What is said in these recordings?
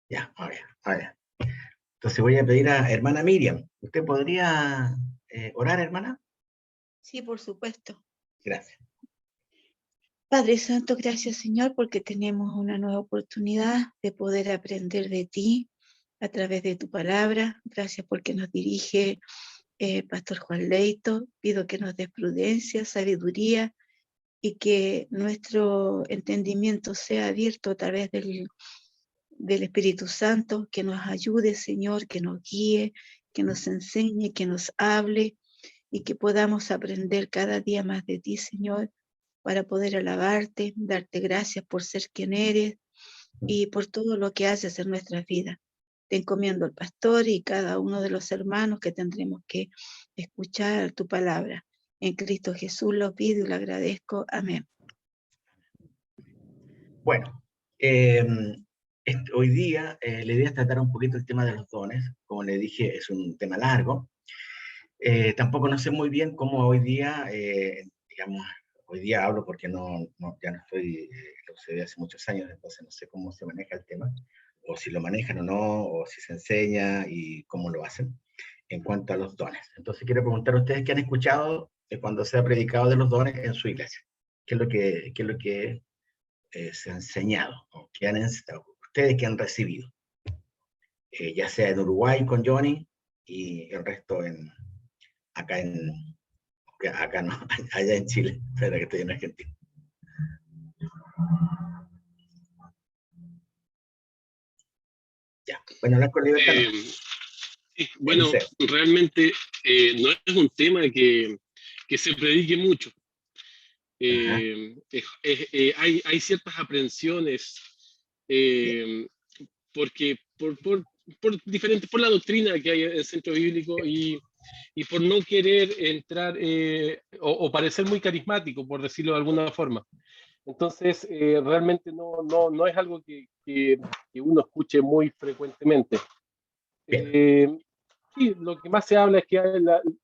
Ya, a ver. Entonces voy a pedir a hermana Miriam. ¿Usted podría orar, hermana? Sí, por supuesto. Gracias. Padre Santo, gracias Señor porque tenemos una nueva oportunidad de poder aprender de ti a través de tu palabra. Gracias porque nos dirige Pastor Juan Leito. Pido que nos des prudencia, sabiduría y que nuestro entendimiento sea abierto a través del Espíritu Santo, que nos ayude, Señor, que nos guíe, que nos enseñe, que nos hable y que podamos aprender cada día más de ti, Señor, para poder alabarte, darte gracias por ser quien eres y por todo lo que haces en nuestras vidas. Te encomiendo al pastor y cada uno de los hermanos que tendremos que escuchar tu palabra. En Cristo Jesús lo pido y lo agradezco. Amén. Bueno, hoy día la idea es tratar un poquito el tema de los dones. Como le dije, es un tema largo. Tampoco no sé muy bien cómo hoy día, digamos, hoy día hablo porque ya no estoy, lo sé hace muchos años, entonces no sé cómo se maneja el tema, o si lo manejan o no, o si se enseña y cómo lo hacen en cuanto a los dones. Entonces quiero preguntar a ustedes qué han escuchado cuando se ha predicado de los dones en su iglesia. ¿Qué es lo que se ha enseñado? ¿O qué han enseñado? Ustedes que han recibido, ya sea en Uruguay con Johnny y el resto acá acá no, allá en Chile, espera que estoy en Argentina. Ya, bueno, hablar con libertad. Bueno, realmente no es un tema que se predique mucho. Hay ciertas aprensiones porque por la doctrina que hay en el centro bíblico y por no querer entrar o parecer muy carismático, por decirlo de alguna forma. Entonces, realmente no es algo que uno escuche muy frecuentemente. Sí, lo que más se habla es que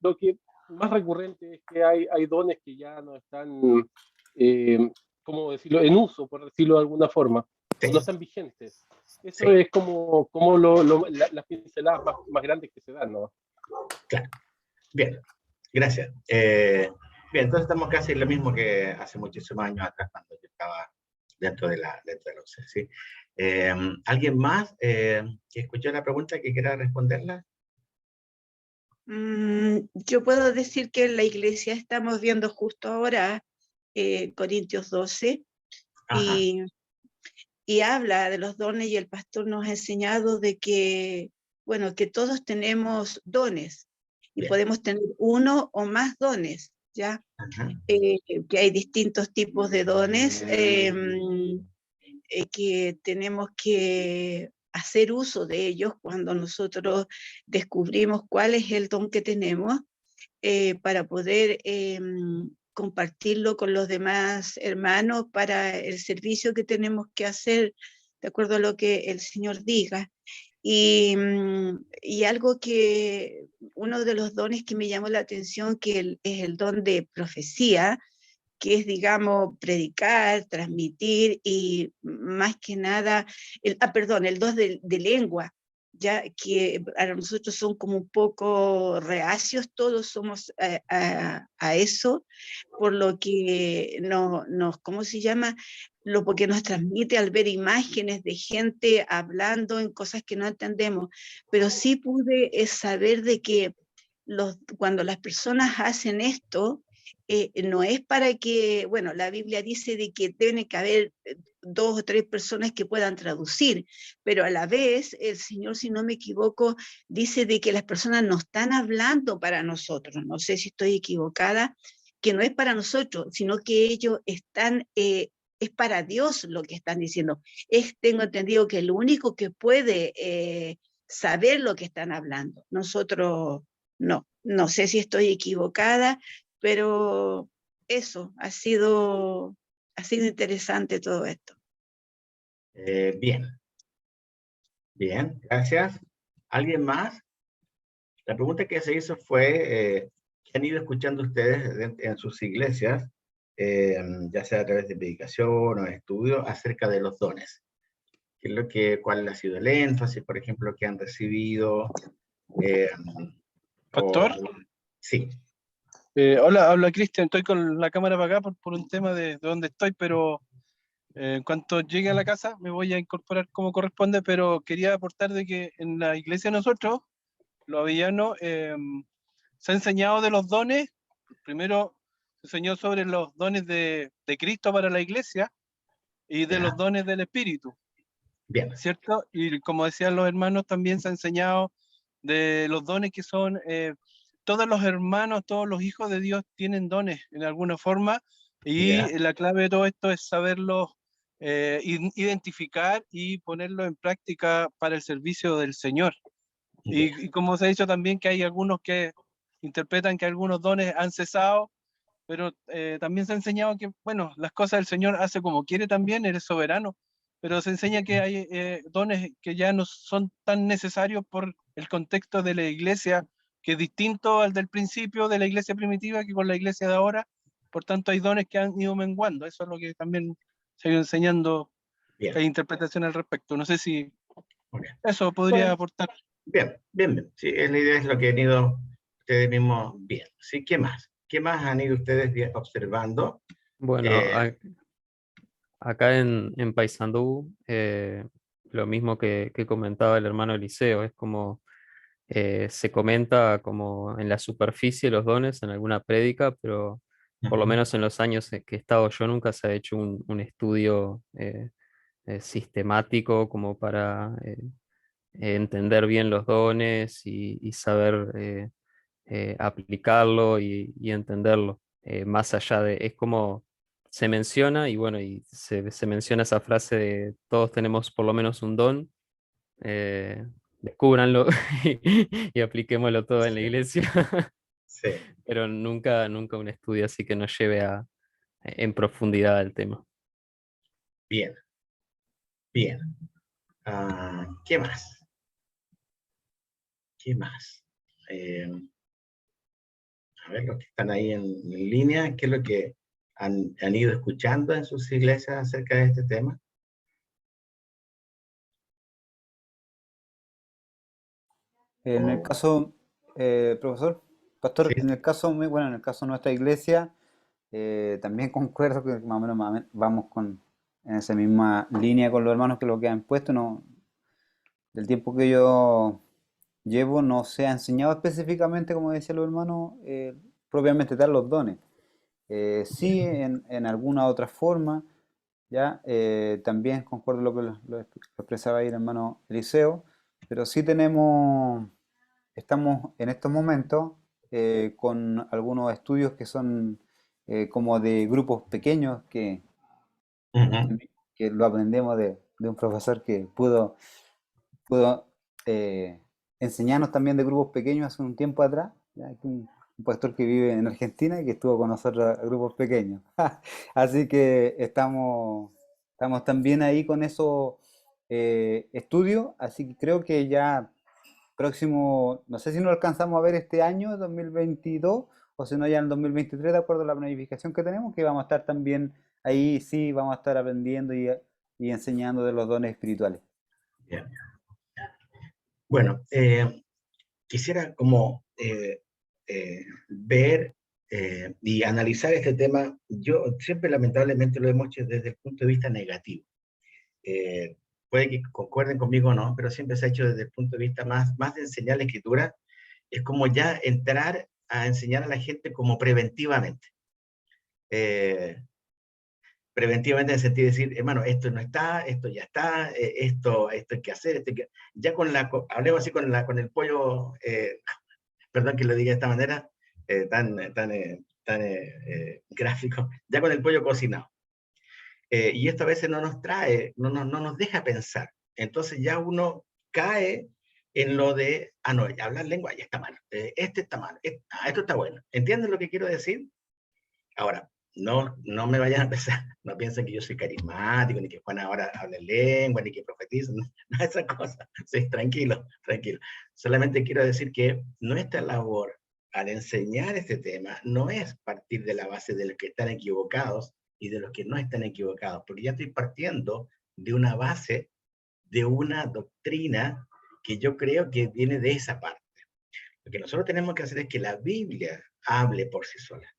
lo que más recurrente es que hay dones que ya no están, ¿cómo decirlo?, en uso, por decirlo de alguna forma, o no están vigentes. Eso es como las pinceladas más grandes que se dan, ¿no? Claro. Bien, gracias. Bien, entonces estamos casi en lo mismo que hace muchísimos años atrás, cuando yo estaba dentro de la UCE, ¿sí? ¿Alguien más que escuchó la pregunta que quiera responderla? Yo puedo decir que en la iglesia estamos viendo justo ahora Corintios 12 y habla de los dones y el pastor nos ha enseñado de que, bueno, que todos tenemos dones y podemos tener uno o más dones, ¿ya? Que hay distintos tipos de dones que tenemos que hacer uso de ellos cuando nosotros descubrimos cuál es el don que tenemos para poder compartirlo con los demás hermanos para el servicio que tenemos que hacer de acuerdo a lo que el Señor diga. Y algo que, uno de los dones que me llamó la atención, que es el don de profecía, que es, digamos, predicar, transmitir y más que nada, el don de lengua, ya que para nosotros son como un poco reacios, todos somos a eso, por lo que ¿cómo se llama? Porque nos transmite al ver imágenes de gente hablando en cosas que no entendemos, pero sí pude saber de que cuando las personas hacen esto, no es para que, bueno, la Biblia dice de que deben que haber 2 o 3 personas que puedan traducir, pero a la vez el Señor, si no me equivoco, dice de que las personas no están hablando para nosotros, no sé si estoy equivocada, que no es para nosotros, sino que ellos están, es para Dios lo que están diciendo. Tengo entendido que el único que puede saber lo que están hablando, nosotros no sé si estoy equivocada, pero eso, ha sido interesante todo esto. Bien, gracias. ¿Alguien más? La pregunta que se hizo fue, ¿qué han ido escuchando ustedes en sus iglesias, ya sea a través de predicación o estudio, acerca de los dones? cuál ha sido el énfasis, por ejemplo, que han recibido. eh, o, Pastor, sí, hola, habla Cristian, estoy con la cámara para acá por un tema de dónde estoy, pero en cuanto llegue a la casa me voy a incorporar como corresponde, pero quería aportar de que en la iglesia de nosotros, los avellanos, se ha enseñado de los dones. Primero se enseñó sobre los dones de Cristo para la iglesia y de ya, los dones del Espíritu, bien, ¿cierto? Y como decían los hermanos, también se ha enseñado de los dones que son, todos los hermanos, todos los hijos de Dios tienen dones en alguna forma, ya, y la clave de todo esto es saberlos identificar y ponerlo en práctica para el servicio del Señor. ya, Y como se ha dicho también que hay algunos que interpretan que algunos dones han cesado, pero también se ha enseñado que, bueno, las cosas el Señor hace como quiere también, eres soberano, pero se enseña que hay dones que ya no son tan necesarios por el contexto de la iglesia, que es distinto al del principio de la iglesia primitiva que con la iglesia de ahora. Por tanto, hay dones que han ido menguando. Eso es lo que también se ha ido enseñando, que hay bien, interpretación al respecto. No sé si ok. eso podría Bueno, aportar. bien, bien, bien. Sí, la idea es lo que han ido ustedes mismos viendo. ¿Sí? ¿Qué más? ¿Qué más han ido ustedes observando? Bueno, Eh, acá en Paysandú, lo mismo que comentaba el hermano Eliseo, es como se comenta como en la superficie los dones en alguna prédica, pero por lo Ujú, menos en los años que he estado yo nunca se ha hecho un estudio sistemático como para entender bien los dones y saber aplicarlo y entenderlo. Más allá de, es como se menciona y bueno, y se menciona esa frase de todos tenemos por lo menos un don, descúbranlo y apliquémoslo todo en la sí, iglesia, sí, pero nunca un estudio así que nos lleve en profundidad al tema. bien, bien. ¿Qué más? ¿Qué más? Eh, a ver, los que están ahí en línea, ¿qué es lo que han ido escuchando en sus iglesias acerca de este tema? En el O- caso, profesor, sí, pastor, en el caso, bueno, en el caso de nuestra iglesia, también concuerdo que más o menos vamos en esa misma línea con los hermanos que lo que han puesto. No, del tiempo que yo llevo no se ha enseñado específicamente, como decía los hermanos, propiamente tal los dones. Sí, en alguna otra forma, ya, también concuerdo lo que lo expresaba ahí el hermano Eliseo, pero sí estamos en estos momentos con algunos estudios que son como de grupos pequeños ujú, que lo aprendemos de un profesor que pudo enseñarnos también de grupos pequeños hace un tiempo atrás. Ya, aquí un pastor que vive en Argentina y que estuvo con nosotros a grupos pequeños. Así que estamos también ahí con esos estudios, así que creo que ya próximo, no sé si nos alcanzamos a ver este año, 2022, o si no ya en el 2023, de acuerdo a la planificación que tenemos, que vamos a estar también ahí, sí, vamos a estar aprendiendo y enseñando de los dones espirituales. bien. Bueno, quisiera como ver y analizar este tema. Yo siempre lamentablemente lo hemos hecho desde el punto de vista negativo. Eh, puede que concuerden conmigo o no, pero siempre se ha hecho desde el punto de vista más de enseñar la escritura. Es como ya entrar a enseñar a la gente como preventivamente. Eh, preventivamente en el sentido de decir, hermano, esto no está, esto ya está, esto hay que hacer, ya hablemos así con el pollo, perdón que lo diga de esta manera, tan gráfico, ya con el pollo cocinado. Y esto a veces no nos trae, no nos deja pensar. Entonces ya uno cae en lo de, no, hablar lengua ya está mal, este está mal, esto está bueno. ¿Entienden lo que quiero decir? Ahora, no me vayan a pensar, no piensen que yo soy carismático, ni que Juan ahora hable lengua, ni que profetiza, no, no esas cosas. Sí, tranquilo, tranquilo. Solamente quiero decir que nuestra labor al enseñar este tema no es partir de la base de los que están equivocados y de los que no están equivocados, porque ya estoy partiendo de una base de una doctrina que yo creo que viene de esa parte. Lo que nosotros tenemos que hacer es que la Biblia hable por sí sola.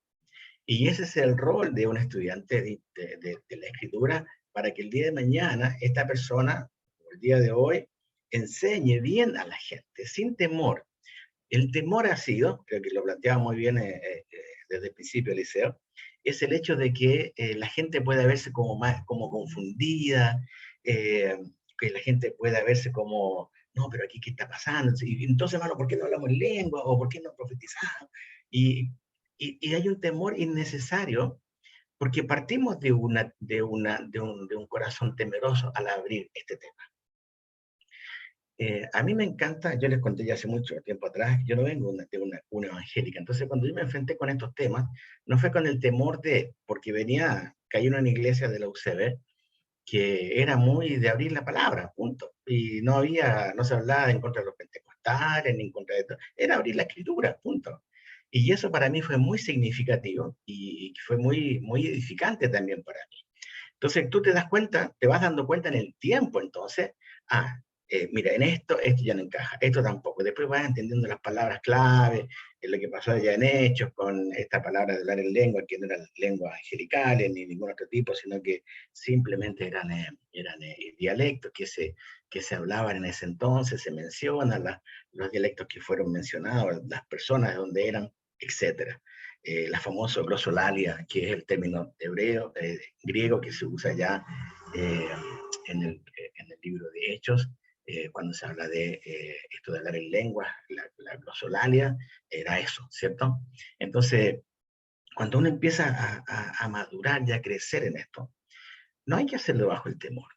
Y ese es el rol de un estudiante de la escritura, para que el día de mañana esta persona, o el día de hoy, enseñe bien a la gente, sin temor. El temor ha sido, creo que lo planteaba muy bien desde el principio, Eliseo, es el hecho de que la gente pueda verse como confundida, que la gente pueda verse como, no, pero aquí qué está pasando, y entonces, hermano, ¿por qué no hablamos lengua? ¿O por qué no profetizamos? Y hay un temor innecesario, porque partimos de un corazón temeroso al abrir este tema. A mí me encanta, yo les conté ya hace mucho tiempo atrás, yo no vengo de una evangélica, entonces cuando yo me enfrenté con estos temas, no fue con el temor porque caí en una iglesia de la UCB, que era muy de abrir la palabra, punto, y no se hablaba en contra de los pentecostales, ni en contra de todo, era abrir la escritura, punto. Y eso para mí fue muy significativo, y fue muy edificante también para mí. Entonces tú te vas dando cuenta en el tiempo, entonces, mira, en esto ya no encaja, esto tampoco. Después vas entendiendo las palabras clave, lo que pasó allá en Hechos con esta palabra de hablar en lengua, que no eran lenguas angelicales ni ningún otro tipo, sino que simplemente eran dialectos que se hablaban en ese entonces, se mencionan los dialectos que fueron mencionados, las personas de donde eran, etc. La famosa glosolalia, que es el término griego que se usa ya en el libro de Hechos, cuando se habla de esto de hablar en lengua, la glosolalia, era eso, ¿cierto? Entonces, cuando uno empieza a madurar y a crecer en esto, no hay que hacerlo bajo el temor,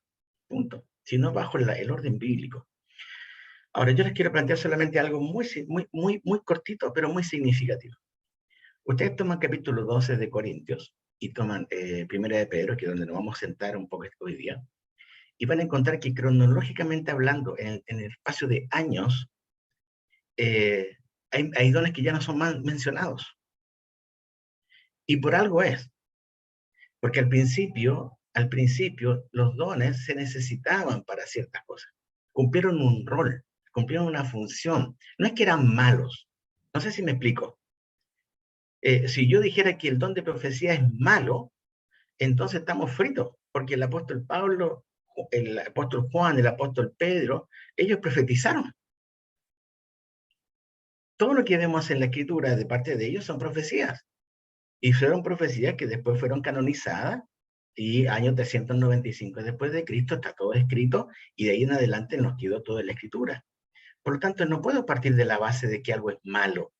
punto, sino bajo el orden bíblico. Ahora, yo les quiero plantear solamente algo muy cortito, pero muy significativo. Ustedes toman capítulo 12 de Corintios y toman Primera de Pedro, que es donde nos vamos a sentar un poco hoy día, y van a encontrar que cronológicamente hablando, en el espacio de años, hay dones que ya no son más mencionados. Y por algo es. Porque al principio, los dones se necesitaban para ciertas cosas. Cumplieron un rol, cumplieron una función. No es que eran malos. No sé si me explico. Si yo dijera que el don de profecía es malo, entonces estamos fritos, porque el apóstol Pablo, el apóstol Juan, el apóstol Pedro, ellos profetizaron. Todo lo que vemos en la escritura de parte de ellos son profecías. Y fueron profecías que después fueron canonizadas, y año 395 después de Cristo está todo escrito, y de ahí en adelante nos quedó toda la escritura. Por lo tanto, no puedo partir de la base de que algo es malo,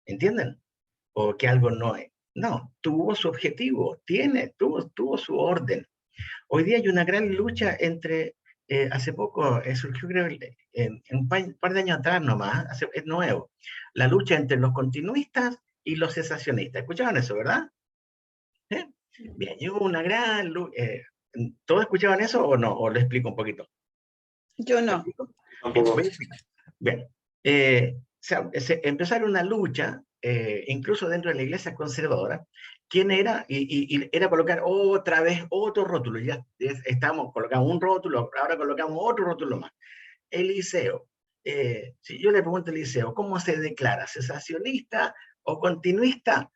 ¿entienden? O que algo no es. No, tuvo su objetivo, tuvo su orden. Hoy día hay una gran lucha entre, hace poco surgió, creo, en un par de años atrás nomás, es nuevo, la lucha entre los continuistas y los cesacionistas. ¿Escuchaban eso, verdad? Bien, y hubo una gran lucha. ¿Todos escuchaban eso o no? ¿O lo explico un poquito? Yo no. Bien, voy a explicar. Bien. Se empezó a haber una lucha, incluso dentro de la iglesia conservadora, quién era, y era colocar otra vez otro rótulo. Ya estábamos colocando un rótulo, ahora colocamos otro rótulo más. Eliseo. Si yo le pregunto a Eliseo, ¿cómo se declara? ¿Cesacionista o continuista?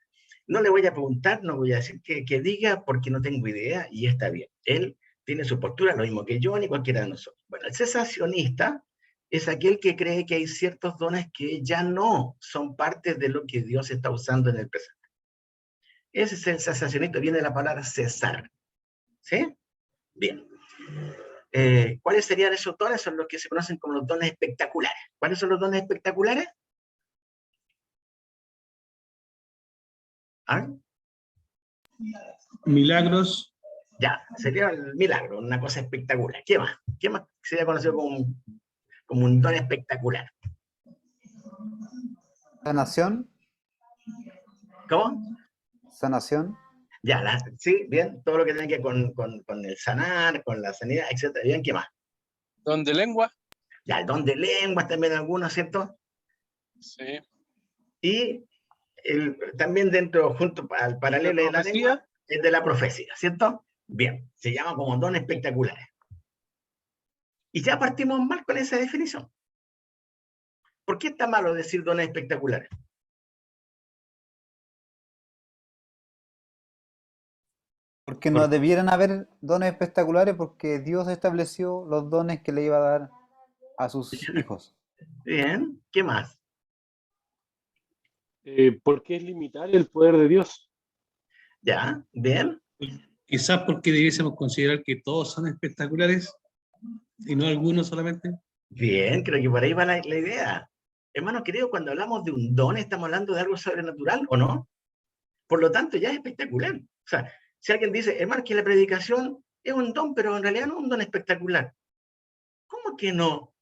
No le voy a preguntar, no voy a decir que diga, porque no tengo idea, y está bien. Él tiene su postura, lo mismo que yo ni cualquiera de nosotros. Bueno, el cesacionista es aquel que cree que hay ciertos dones que ya no son parte de lo que Dios está usando en el presente. Ese es el cesacionista, viene de la palabra cesar. ¿Sí? Bien. ¿Cuáles serían esos dones? Son los que se conocen como los dones espectaculares. ¿Cuáles son los dones espectaculares? ¿Ah? Milagros. Ya, sería el milagro, una cosa espectacular. ¿Qué más? ¿Qué más sería conocido como un don espectacular? Sanación. ¿Cómo? Sanación. Ya, sí, bien, todo lo que tiene que ver con el sanar, con la sanidad, etc. Bien, ¿qué más? Don de lengua. Ya, el don de lenguas también algunos, ¿cierto? Sí. Y también junto al paralelo de la lengua, es de la profecía, ¿cierto? Bien, se llama como don espectaculares. Y ya partimos mal con esa definición. ¿Por qué está malo decir dones espectaculares? Porque no debieran haber dones espectaculares porque Dios estableció los dones que le iba a dar a sus hijos. Bien, ¿qué más? ¿Por qué es limitar el poder de Dios? Ya, bien. Quizás porque debiésemos considerar que todos son espectaculares y no algunos solamente. Bien, creo que por ahí va la idea. Hermano querido, cuando hablamos de un don, estamos hablando de algo sobrenatural, ¿o no? Por lo tanto, ya es espectacular. O sea, si alguien dice, hermano, que la predicación es un don, pero en realidad no es un don espectacular. ¿Cómo que no?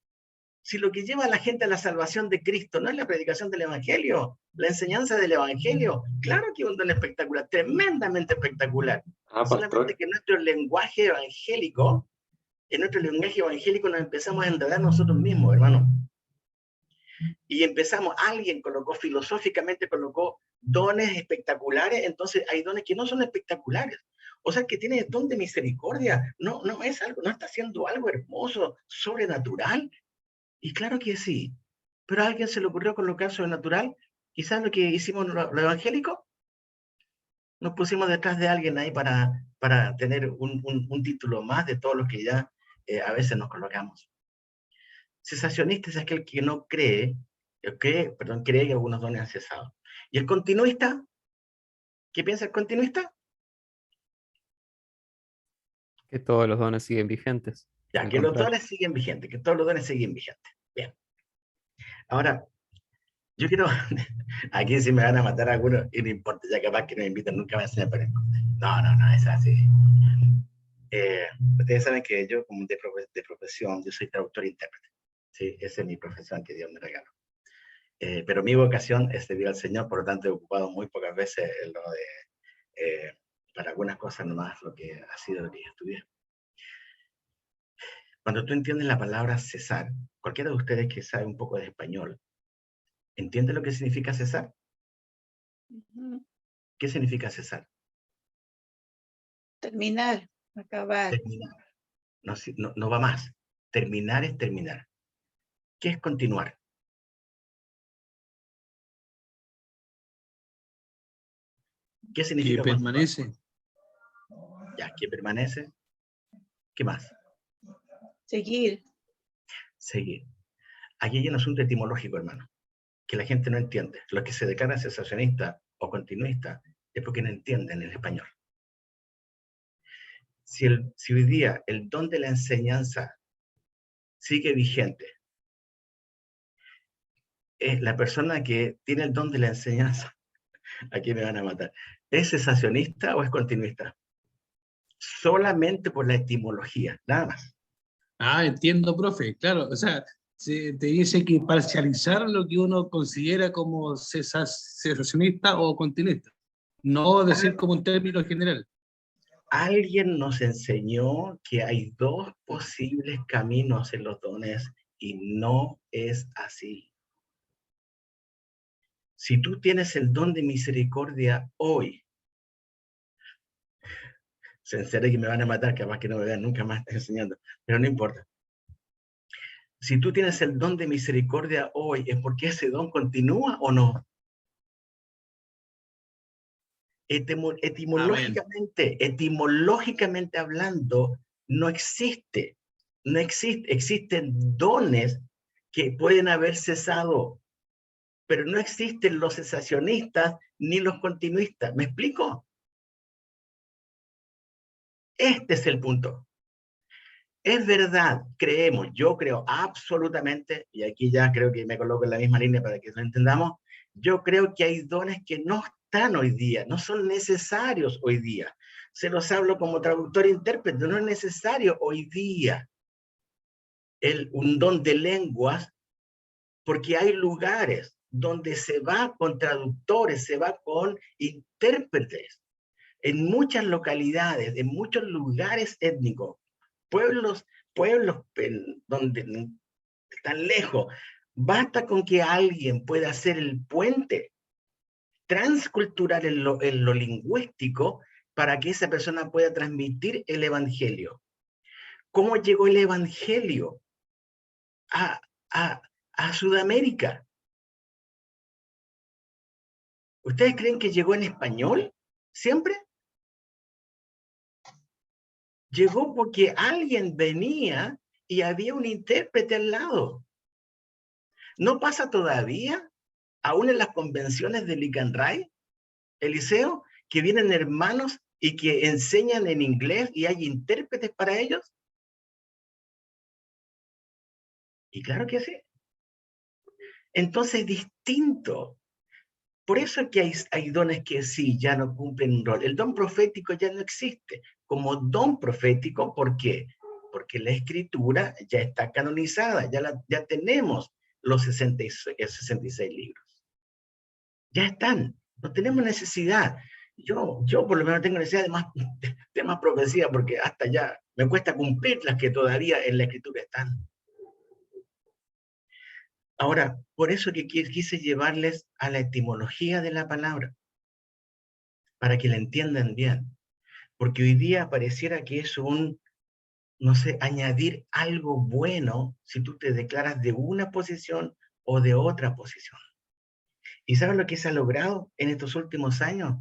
Si lo que lleva a la gente a la salvación de Cristo no es la predicación del Evangelio, la enseñanza del Evangelio, claro que es un don espectacular, tremendamente espectacular. Solamente que en nuestro lenguaje evangélico nos empezamos a enredar nosotros mismos, hermano. Y alguien filosóficamente colocó dones espectaculares, entonces hay dones que no son espectaculares. O sea, que tiene don de misericordia, no es algo, no está haciendo algo hermoso, sobrenatural. Y claro que sí, pero a alguien se le ocurrió colocar sobrenatural. Quizás lo que hicimos lo evangélico, nos pusimos detrás de alguien ahí para tener un título más de todos los que ya a veces nos colocamos. Cesacionista es aquel que no cree, cree que algunos dones han cesado. ¿Y el continuista? ¿Qué piensa el continuista? Que todos los dones siguen vigentes. Ya, que los dones siguen vigentes, que todos los dones siguen vigentes. Bien. Ahora, yo quiero, aquí si me van a matar a algunos, y no importa, ya capaz que no me invitan nunca más a enseñar, pero no, es así. Ustedes saben que yo, como de profesión, yo soy traductor e intérprete. Sí, esa es mi profesión que Dios me regaló. Pero mi vocación es servir al Señor, por lo tanto he ocupado muy pocas veces lo de, para algunas cosas nomás, lo que ha sido lo que yo estudié. Cuando tú entiendes la palabra cesar, cualquiera de ustedes que sabe un poco de español, ¿entiende lo que significa cesar? ¿Qué significa cesar? Terminar, acabar. Terminar. No va más. Terminar es terminar. ¿Qué es continuar? ¿Qué significa que permanece? Ya, que permanece. ¿Qué más? Seguir. Seguir. Aquí hay un asunto etimológico, hermano, que la gente no entiende. Los que se declaran cesacionistas o continuistas es porque no entienden el español. Si hoy día el don de la enseñanza sigue vigente, es la persona que tiene el don de la enseñanza, aquí me van a matar, ¿es cesacionista o es continuista? Solamente por la etimología, nada más. Ah, entiendo, profe, claro, o sea, te dice que parcializar lo que uno considera como cesacionista o continuista, no decir como un término general. Alguien nos enseñó que hay dos posibles caminos en los dones y no es así. Si tú tienes el don de misericordia hoy, se enseña que me van a matar, capaz que no me vean nunca más enseñando, pero no importa. Si tú tienes el don de misericordia hoy, ¿es porque ese don continúa o no? Etimológicamente hablando, no existe. No existe. Existen dones que pueden haber cesado, pero no existen los cesacionistas ni los continuistas. ¿Me explico? Este es el punto. Es verdad, yo creo absolutamente, y aquí ya creo que me coloco en la misma línea para que lo entendamos, yo creo que hay dones que no están hoy día, no son necesarios hoy día. Se los hablo como traductor e intérprete, no es necesario hoy día un don de lenguas, porque hay lugares donde se va con traductores, se va con intérpretes. En muchas localidades, en muchos lugares étnicos, pueblos donde están lejos, basta con que alguien pueda hacer el puente transcultural en lo lingüístico para que esa persona pueda transmitir el evangelio. ¿Cómo llegó el evangelio? a, a Sudamérica. ¿Ustedes creen que llegó en español siempre? Llegó porque alguien venía y había un intérprete al lado. ¿No pasa todavía, aún en las convenciones de Licanray, Eliseo, que vienen hermanos y que enseñan en inglés y hay intérpretes para ellos? Y claro que sí. Entonces es distinto. Por eso es que hay dones que sí, ya no cumplen un rol. El don profético ya no existe como don profético. ¿Por qué? Porque la escritura ya está canonizada, ya tenemos los 66 libros. Ya están, no tenemos necesidad. Yo por lo menos tengo necesidad de más profecía, porque hasta ya me cuesta cumplir las que todavía en la escritura están. Ahora, por eso que quise llevarles a la etimología de la palabra, para que la entiendan bien. Porque hoy día pareciera que es no sé, añadir algo bueno si tú te declaras de una posición o de otra posición. ¿Y sabes lo que se ha logrado en estos últimos años?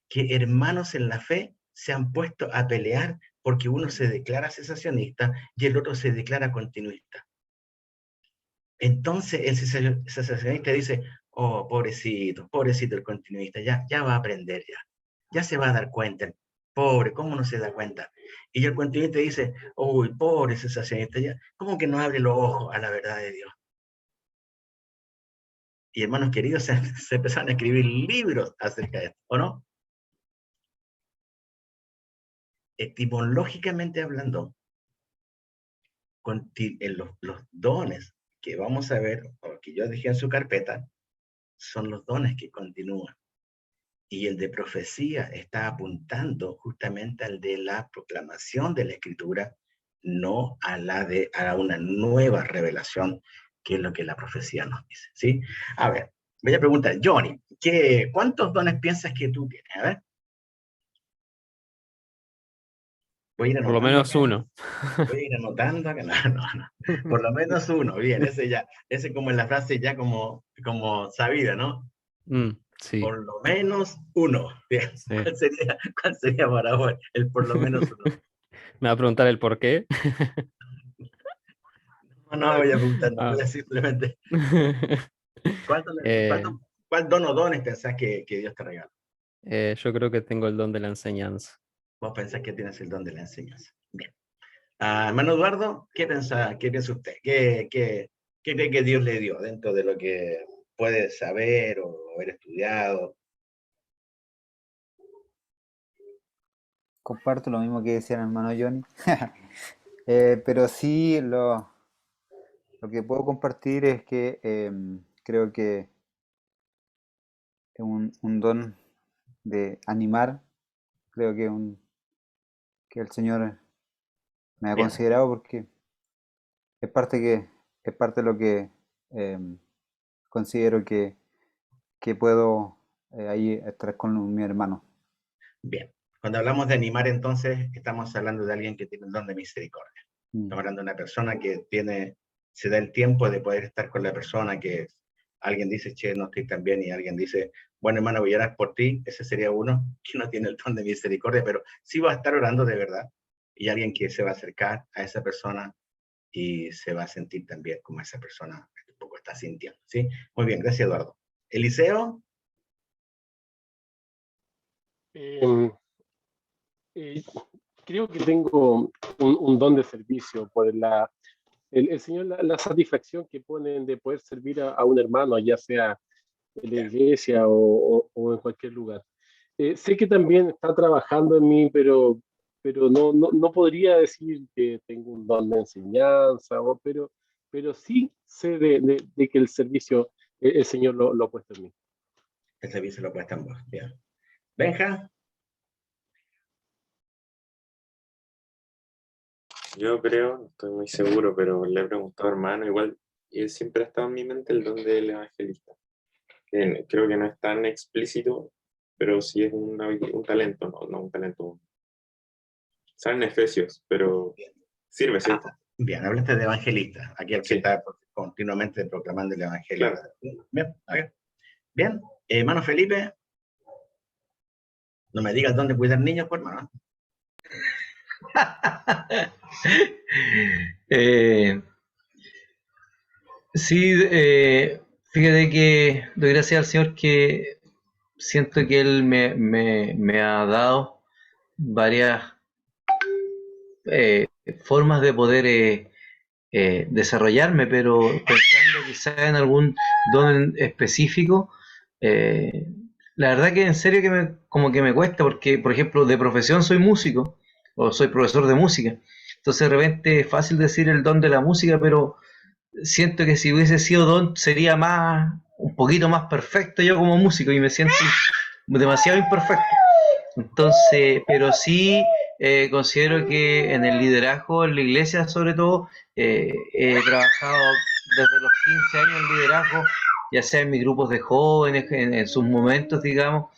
Que hermanos en la fe se han puesto a pelear porque uno se declara cesacionista y el otro se declara continuista. Entonces el cesacionista dice, oh, pobrecito, pobrecito el continuista, ya va a aprender ya se va a dar cuenta. Pobre, ¿cómo no se da cuenta? Y el continuista dice, uy, pobre cesacionista, ¿cómo que no abre los ojos a la verdad de Dios? Y hermanos queridos, se empezaron a escribir libros acerca de esto, ¿o no? Etimológicamente hablando, en los dones que vamos a ver, o que yo dejé en su carpeta, son los dones que continúan. Y el de profecía está apuntando justamente al de la proclamación de la Escritura, no a una nueva revelación, que es lo que la profecía nos dice, ¿sí? A ver, voy a preguntar, Johnny, ¿cuántos dones piensas que tú tienes? A ver. Voy a ir Por lo anotando menos acá. uno. Voy a ir anotando acá. No. Por lo menos uno, bien, ese como en la frase ya como sabida, ¿no? Sí, Por lo menos uno. Bien. sí. ¿Cuál sería para vos el por lo menos uno? ¿Me va a preguntar el por qué? No voy a preguntar, no voy Ah. a simplemente. ¿Cuál Eh, don o dones pensás que Dios te regala? yo creo que tengo el don de la enseñanza. Vos pensás que tienes el don de la enseñanza. Bien. Hermano Eduardo, ¿qué piensa usted? ¿Qué cree que Dios le dio dentro de lo que puede saber o haber estudiado? Comparto lo mismo que decía el hermano Johnny. Pero sí, lo que puedo compartir es que creo que es un don de animar. Creo que el Señor me ha Bien, considerado porque es parte de lo que considero que puedo ahí estar con mi hermano. bien. Cuando hablamos de animar, entonces, estamos hablando de alguien que tiene un don de misericordia. Estamos hablando de una persona que se da el tiempo de poder estar con la persona, que alguien dice, che, no estoy tan bien, y alguien dice, bueno, hermano, voy a orar por ti. Ese sería uno que no tiene el don de misericordia, pero sí va a estar orando de verdad. Y alguien que se va a acercar a esa persona y se va a sentir también como esa persona un poco está sintiendo, ¿sí? Muy bien, gracias, Eduardo. Eliseo. Eh, eh, Creo que tengo un don de servicio por el Señor, la satisfacción que ponen de poder servir a un hermano, ya sea en la iglesia o en cualquier lugar. Sé que también está trabajando en mí, pero no podría decir que tengo un don de enseñanza, pero sí sé de que el servicio, el Señor lo ha puesto en mí. El servicio lo puesta en vos, bien. Benja. Yo creo, no estoy muy seguro, pero le he preguntado a hermano, igual, y siempre ha estado en mi mente el don del evangelista. Creo que no es tan explícito, pero sí es un talento, no un talento. Sale en Efesios, pero sirve, ¿cierto? Bien, hablaste de evangelista, aquel que Sí. está continuamente proclamando el evangelio. Claro. Bien, ok. Bien, hermano Felipe, no me digas dónde cuidar niños, pues, hermano. Sí, fíjate que doy gracias al Señor que siento que Él me ha dado varias formas de poder desarrollarme, pero pensando quizá en algún don específico, eh, la verdad que en serio que como que me cuesta, porque por ejemplo de profesión soy músico, o soy profesor de música, entonces de repente es fácil decir el don de la música, pero siento que si hubiese sido don sería un poquito más perfecto yo como músico y me siento demasiado imperfecto. Entonces, pero sí considero que en el liderazgo, en la iglesia sobre todo, he trabajado desde los 15 años en liderazgo, ya sea en mis grupos de jóvenes, en sus momentos, digamos,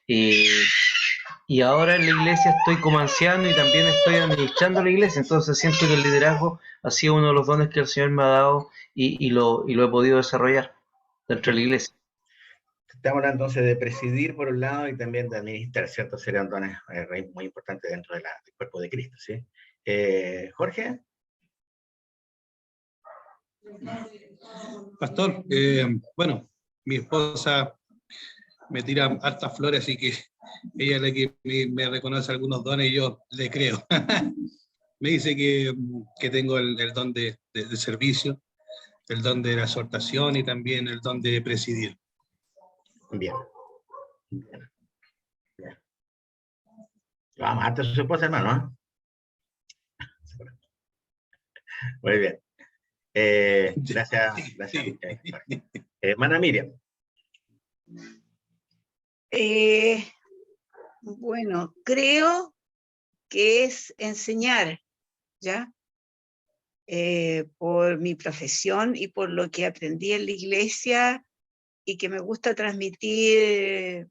y ahora en la iglesia estoy como anciano y también estoy administrando la iglesia, entonces siento que el liderazgo ha sido uno de los dones que el Señor me ha dado y lo he podido desarrollar dentro de la iglesia. Estamos hablando entonces de presidir por un lado y también de administrar, ¿cierto? Serían dones muy importantes dentro del cuerpo de Cristo, ¿sí? Jorge. Pastor, bueno, mi esposa me tira hartas flores, así que ella es la que me reconoce algunos dones y yo le creo. Me dice que tengo el don de servicio, el don de la exhortación y también el don de presidir. Bien. Bien. Bien. Vamos, hasta su esposa, hermano, ¿eh? Muy bien. Gracias. Sí. Hermana Miriam. Bueno, creo que es enseñar, ¿ya? Por mi profesión y por lo que aprendí en la iglesia y que me gusta transmitir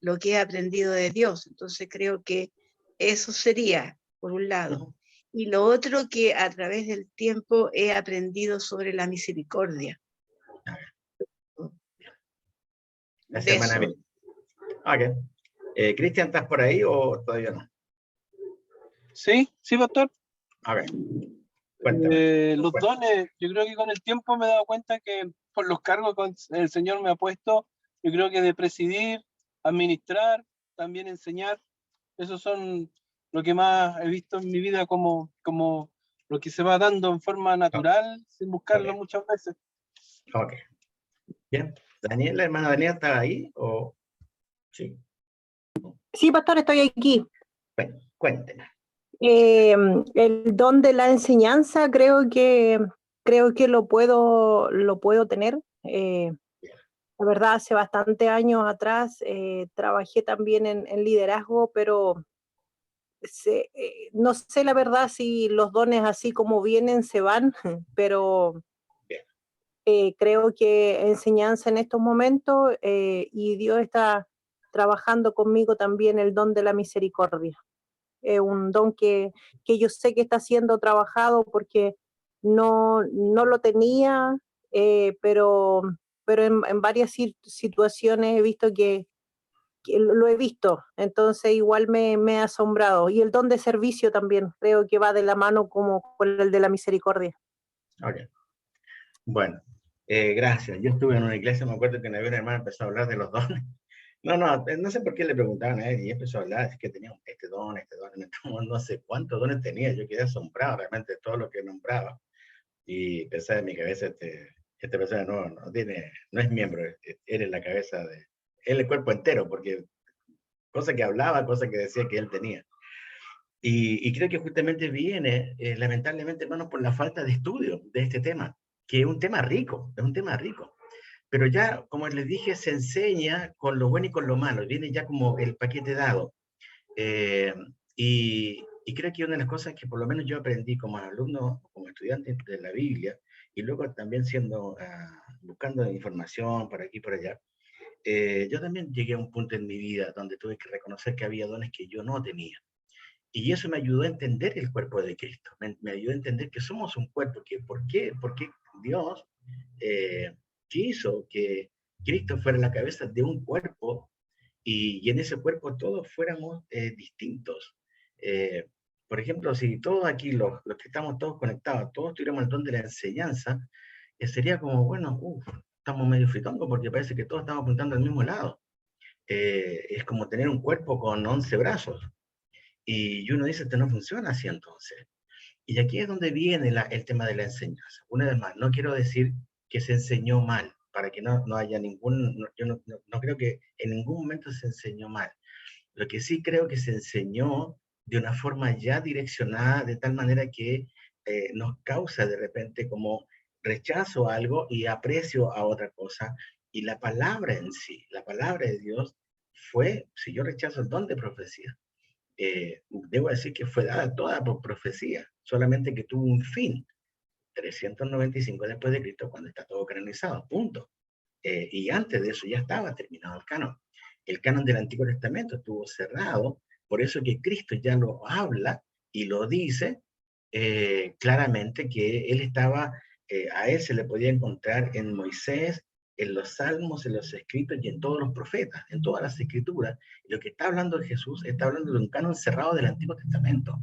lo que he aprendido de Dios. Entonces creo que eso sería, por un lado. Y lo otro, que a través del tiempo he aprendido sobre la misericordia. Gracias, hermana Miriam. Ok. Cristian, ¿estás por ahí o todavía no? Sí, sí, pastor. Ok. Cuéntame. Los dones, yo creo que con el tiempo me he dado cuenta que por los cargos que el Señor me ha puesto, yo creo que de presidir, administrar, también enseñar, esos son lo que más he visto en mi vida como lo que se va dando en forma natural, sin buscarlo muchas veces. Ok. Bien. Daniela, hermana Daniela, ¿está ahí? ¿O sí? Sí, pastor, estoy aquí. Bueno, cuénteme. El don de la enseñanza creo que lo puedo tener. La verdad, hace bastantes años atrás trabajé también en liderazgo, pero no sé la verdad si los dones así como vienen se van, pero creo que enseñanza en estos momentos y Dios está trabajando conmigo también el don de la misericordia. Un don que yo sé que está siendo trabajado porque no lo tenía, pero en varias situaciones he visto que lo he visto, entonces igual me ha asombrado. Y el don de servicio también, creo que va de la mano como con el de la misericordia. Ok. Bueno, gracias. Yo estuve en una iglesia, me acuerdo que una vez una hermana empezó a hablar de los dones. No sé por qué le preguntaban a él, y empezó a hablar, es que tenía este don, no sé cuántos dones tenía, yo quedé asombrado realmente de todo lo que nombraba, y pensaba en mi cabeza, esta persona no es miembro, él es la cabeza él es el cuerpo entero, porque cosa que hablaba, cosa que decía que él tenía. Y creo que justamente viene, lamentablemente, hermanos, por la falta de estudio de este tema, que es un tema rico, pero ya, como les dije, se enseña con lo bueno y con lo malo, viene ya como el paquete dado. Y creo que una de las cosas que por lo menos yo aprendí como alumno, como estudiante de la Biblia, y luego también buscando información por aquí y por allá, yo también llegué a un punto en mi vida donde tuve que reconocer que había dones que yo no tenía. Y eso me ayudó a entender el cuerpo de Cristo. Me ayudó a entender que somos un cuerpo. ¿Por qué Dios quiso que Cristo fuera la cabeza de un cuerpo y en ese cuerpo todos fuéramos distintos? Por ejemplo, si todos aquí, los que estamos todos conectados, todos tuviéramos el don de la enseñanza, sería como, bueno, estamos medio fritongos porque parece que todos estamos apuntando al mismo lado. Es como tener un cuerpo con 11 brazos. Y uno dice, esto no funciona así entonces. Y aquí es donde viene el tema de la enseñanza. Una vez más, no quiero decir que se enseñó mal, para que no haya yo no creo que en ningún momento se enseñó mal. Lo que sí creo que se enseñó de una forma ya direccionada, de tal manera que nos causa de repente como rechazo a algo y aprecio a otra cosa. Y la palabra en sí, la palabra de Dios fue, si yo rechazo el don de profecía, debo decir que fue dada toda por profecía, solamente que tuvo un fin, 395 después de Cristo, cuando está todo canonizado, punto. Y antes de eso ya estaba terminado el canon. El canon del Antiguo Testamento estuvo cerrado, por eso que Cristo ya lo habla y lo dice claramente que él estaba, a él se le podía encontrar en Moisés, en los salmos, en los escritos y en todos los profetas, en todas las escrituras. Y lo que está hablando de Jesús está hablando de un canon cerrado del Antiguo Testamento.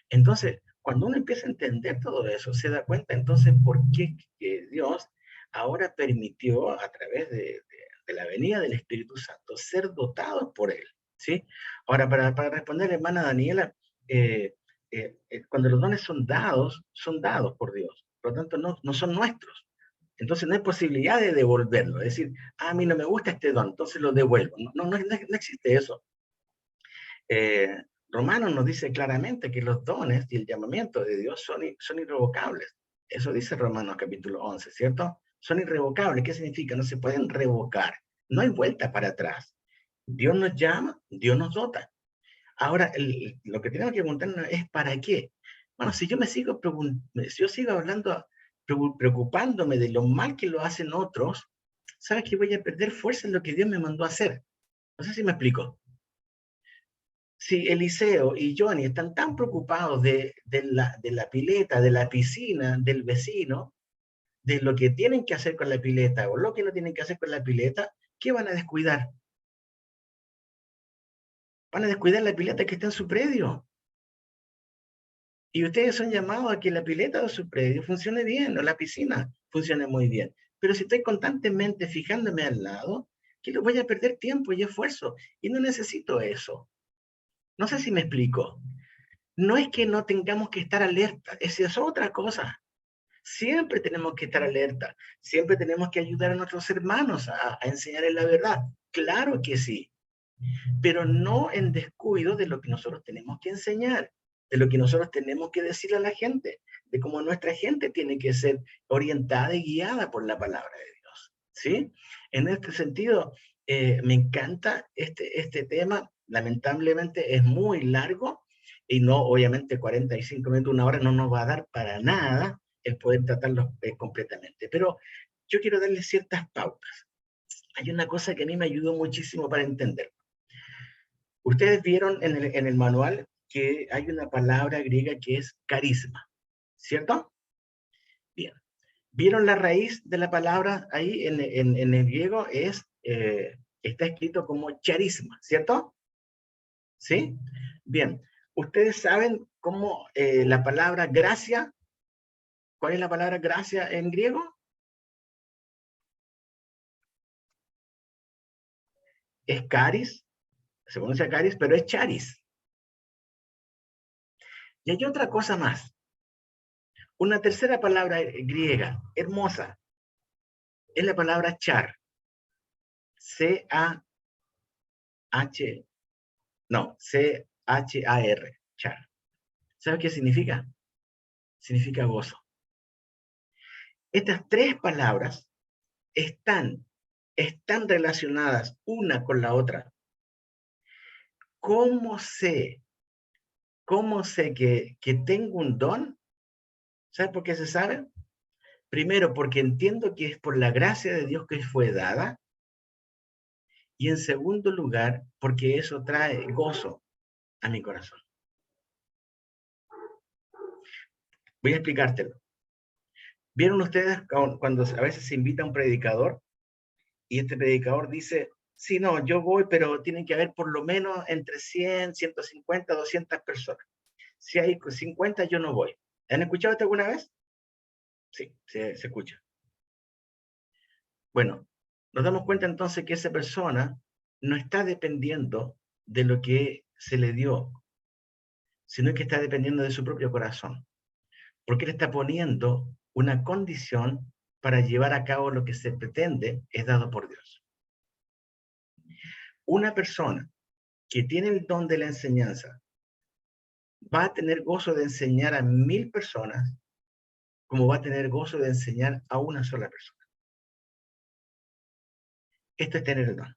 Entonces, cuando uno empieza a entender todo eso, se da cuenta entonces por qué Dios ahora permitió a través de la venida del Espíritu Santo ser dotados por él, ¿sí? Ahora, para responder, hermana Daniela, cuando los dones son dados por Dios, por lo tanto no son nuestros. Entonces no hay posibilidad de devolverlo, es decir, a mí no me gusta este don, entonces lo devuelvo. No existe eso. Romanos nos dice claramente que los dones y el llamamiento de Dios son irrevocables. Eso dice Romanos capítulo 11, ¿cierto? Son irrevocables. ¿Qué significa? No se pueden revocar. No hay vuelta para atrás. Dios nos llama, Dios nos dota. Ahora, lo que tenemos que preguntarnos es ¿para qué? Bueno, si yo sigo hablando, preocupándome de lo mal que lo hacen otros, ¿sabes que voy a perder fuerza en lo que Dios me mandó a hacer? No sé si me explico. Si Eliseo y Johnny están tan preocupados de la pileta, de la piscina, del vecino, de lo que tienen que hacer con la pileta o lo que no tienen que hacer con la pileta, ¿qué van a descuidar? Van a descuidar la pileta que está en su predio. Y ustedes son llamados a que la pileta de su predio funcione bien, o la piscina funcione muy bien. Pero si estoy constantemente fijándome al lado, que voy a perder tiempo y esfuerzo, y no necesito eso. No sé si me explico. No es que no tengamos que estar alerta, esa es otra cosa. Siempre tenemos que estar alerta, siempre tenemos que ayudar a nuestros hermanos a enseñarles la verdad. Claro que sí, pero no en descuido de lo que nosotros tenemos que enseñar, de lo que nosotros tenemos que decirle a la gente, de cómo nuestra gente tiene que ser orientada y guiada por la palabra de Dios, ¿sí? En este sentido, me encanta este tema. Lamentablemente es muy largo y no, obviamente 45 minutos, una hora no nos va a dar para nada el poder tratarlo completamente, pero yo quiero darles ciertas pautas. Hay una cosa que a mí me ayudó muchísimo para entender. Ustedes vieron en el manual que hay una palabra griega que es carisma, ¿cierto? Bien. ¿Vieron la raíz de la palabra ahí en el griego? Está escrito como charisma, ¿cierto? ¿Sí? Bien. ¿Ustedes saben cómo la palabra gracia? ¿Cuál es la palabra gracia en griego? Es caris, se pronuncia caris, pero es charis. Y hay otra cosa más. Una tercera palabra griega, hermosa, es la palabra char. C-H-A-R, char. ¿Sabe qué significa? Significa gozo. Estas tres palabras están relacionadas una con la otra. ¿Cómo sé que tengo un don? ¿Sabes por qué se sabe? Primero, porque entiendo que es por la gracia de Dios que fue dada. Y en segundo lugar, porque eso trae gozo a mi corazón. Voy a explicártelo. ¿Vieron ustedes cuando a veces se invita a un predicador y este predicador dice, sí, no, yo voy, pero tienen que haber por lo menos entre 100, 150, 200 personas. Si hay 50, yo no voy. ¿Han escuchado esto alguna vez? Sí, se escucha. Bueno, nos damos cuenta entonces que esa persona no está dependiendo de lo que se le dio, sino que está dependiendo de su propio corazón. Porque él está poniendo una condición para llevar a cabo lo que se pretende es dado por Dios. Una persona que tiene el don de la enseñanza va a tener gozo de enseñar a 1000 personas, como va a tener gozo de enseñar a una sola persona. Esto es tener el don.